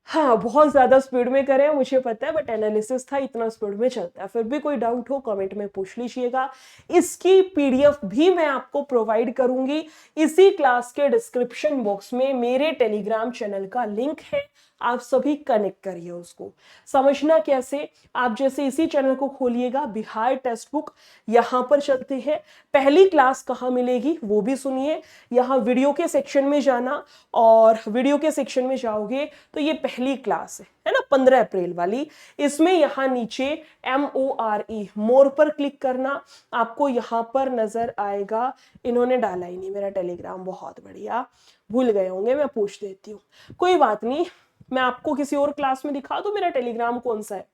हाँ, बहुत ज्यादा स्पीड में करें मुझे पता है, बट एनालिसिस था, इतना स्पीड में चलता है। फिर भी कोई डाउट हो कमेंट में पूछ लीजिएगा। इसकी पीडीएफ भी मैं आपको प्रोवाइड करूंगी। इसी क्लास के डिस्क्रिप्शन बॉक्स में मेरे टेलीग्राम चैनल का लिंक है, आप सभी कनेक्ट करिए उसको। समझना कैसे, आप जैसे इसी चैनल को खोलिएगा, बिहार टेक्स्ट बुक यहां पर चलती है। पहली क्लास कहां मिलेगी वो भी सुनिए। यहाँ वीडियो के सेक्शन में जाना और वीडियो के सेक्शन में जाओगे तो ये पहली क्लास है ना, 15 अप्रैल वाली। इसमें यहाँ नीचे MORE मोर पर क्लिक करना, आपको यहाँ पर नजर आएगा। इन्होंने डाला ही नहीं मेरा टेलीग्राम, बहुत बढ़िया, भूल गए होंगे, मैं पूछ देती हूँ, कोई बात नहीं, मैं आपको किसी और क्लास में दिखा दूं मेरा टेलीग्राम कौन सा है।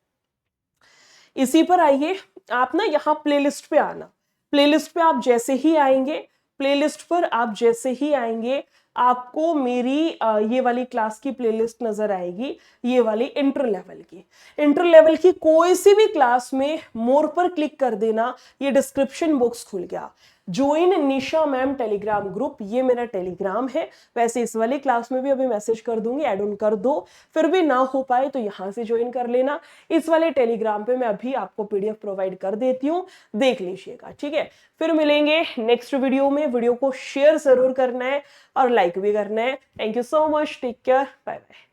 इसी पर आइए आप ना, यहाँ प्लेलिस्ट पे आना। प्लेलिस्ट पे आप जैसे ही आएंगे, प्लेलिस्ट पर आप जैसे ही आएंगे आपको मेरी ये वाली क्लास की प्लेलिस्ट नजर आएगी, ये वाली इंटर लेवल की। इंटर लेवल की कोई सी भी क्लास में मोर पर क्लिक कर देना, ये डिस्क्रिप्शन बॉक्स खुल गया। ज्वाइन निशा मैम टेलीग्राम ग्रुप, ये मेरा टेलीग्राम है। वैसे इस वाली क्लास में भी अभी मैसेज कर दूंगी, ऐड ऑन कर दो। फिर भी ना हो पाए तो यहां से ज्वाइन कर लेना। इस वाले टेलीग्राम पे मैं अभी आपको पीडीएफ प्रोवाइड कर देती हूँ, देख लीजिएगा, ठीक है। फिर मिलेंगे नेक्स्ट वीडियो में। वीडियो को शेयर जरूर करना है और लाइक भी करना है। Thank you so much, take care, bye bye.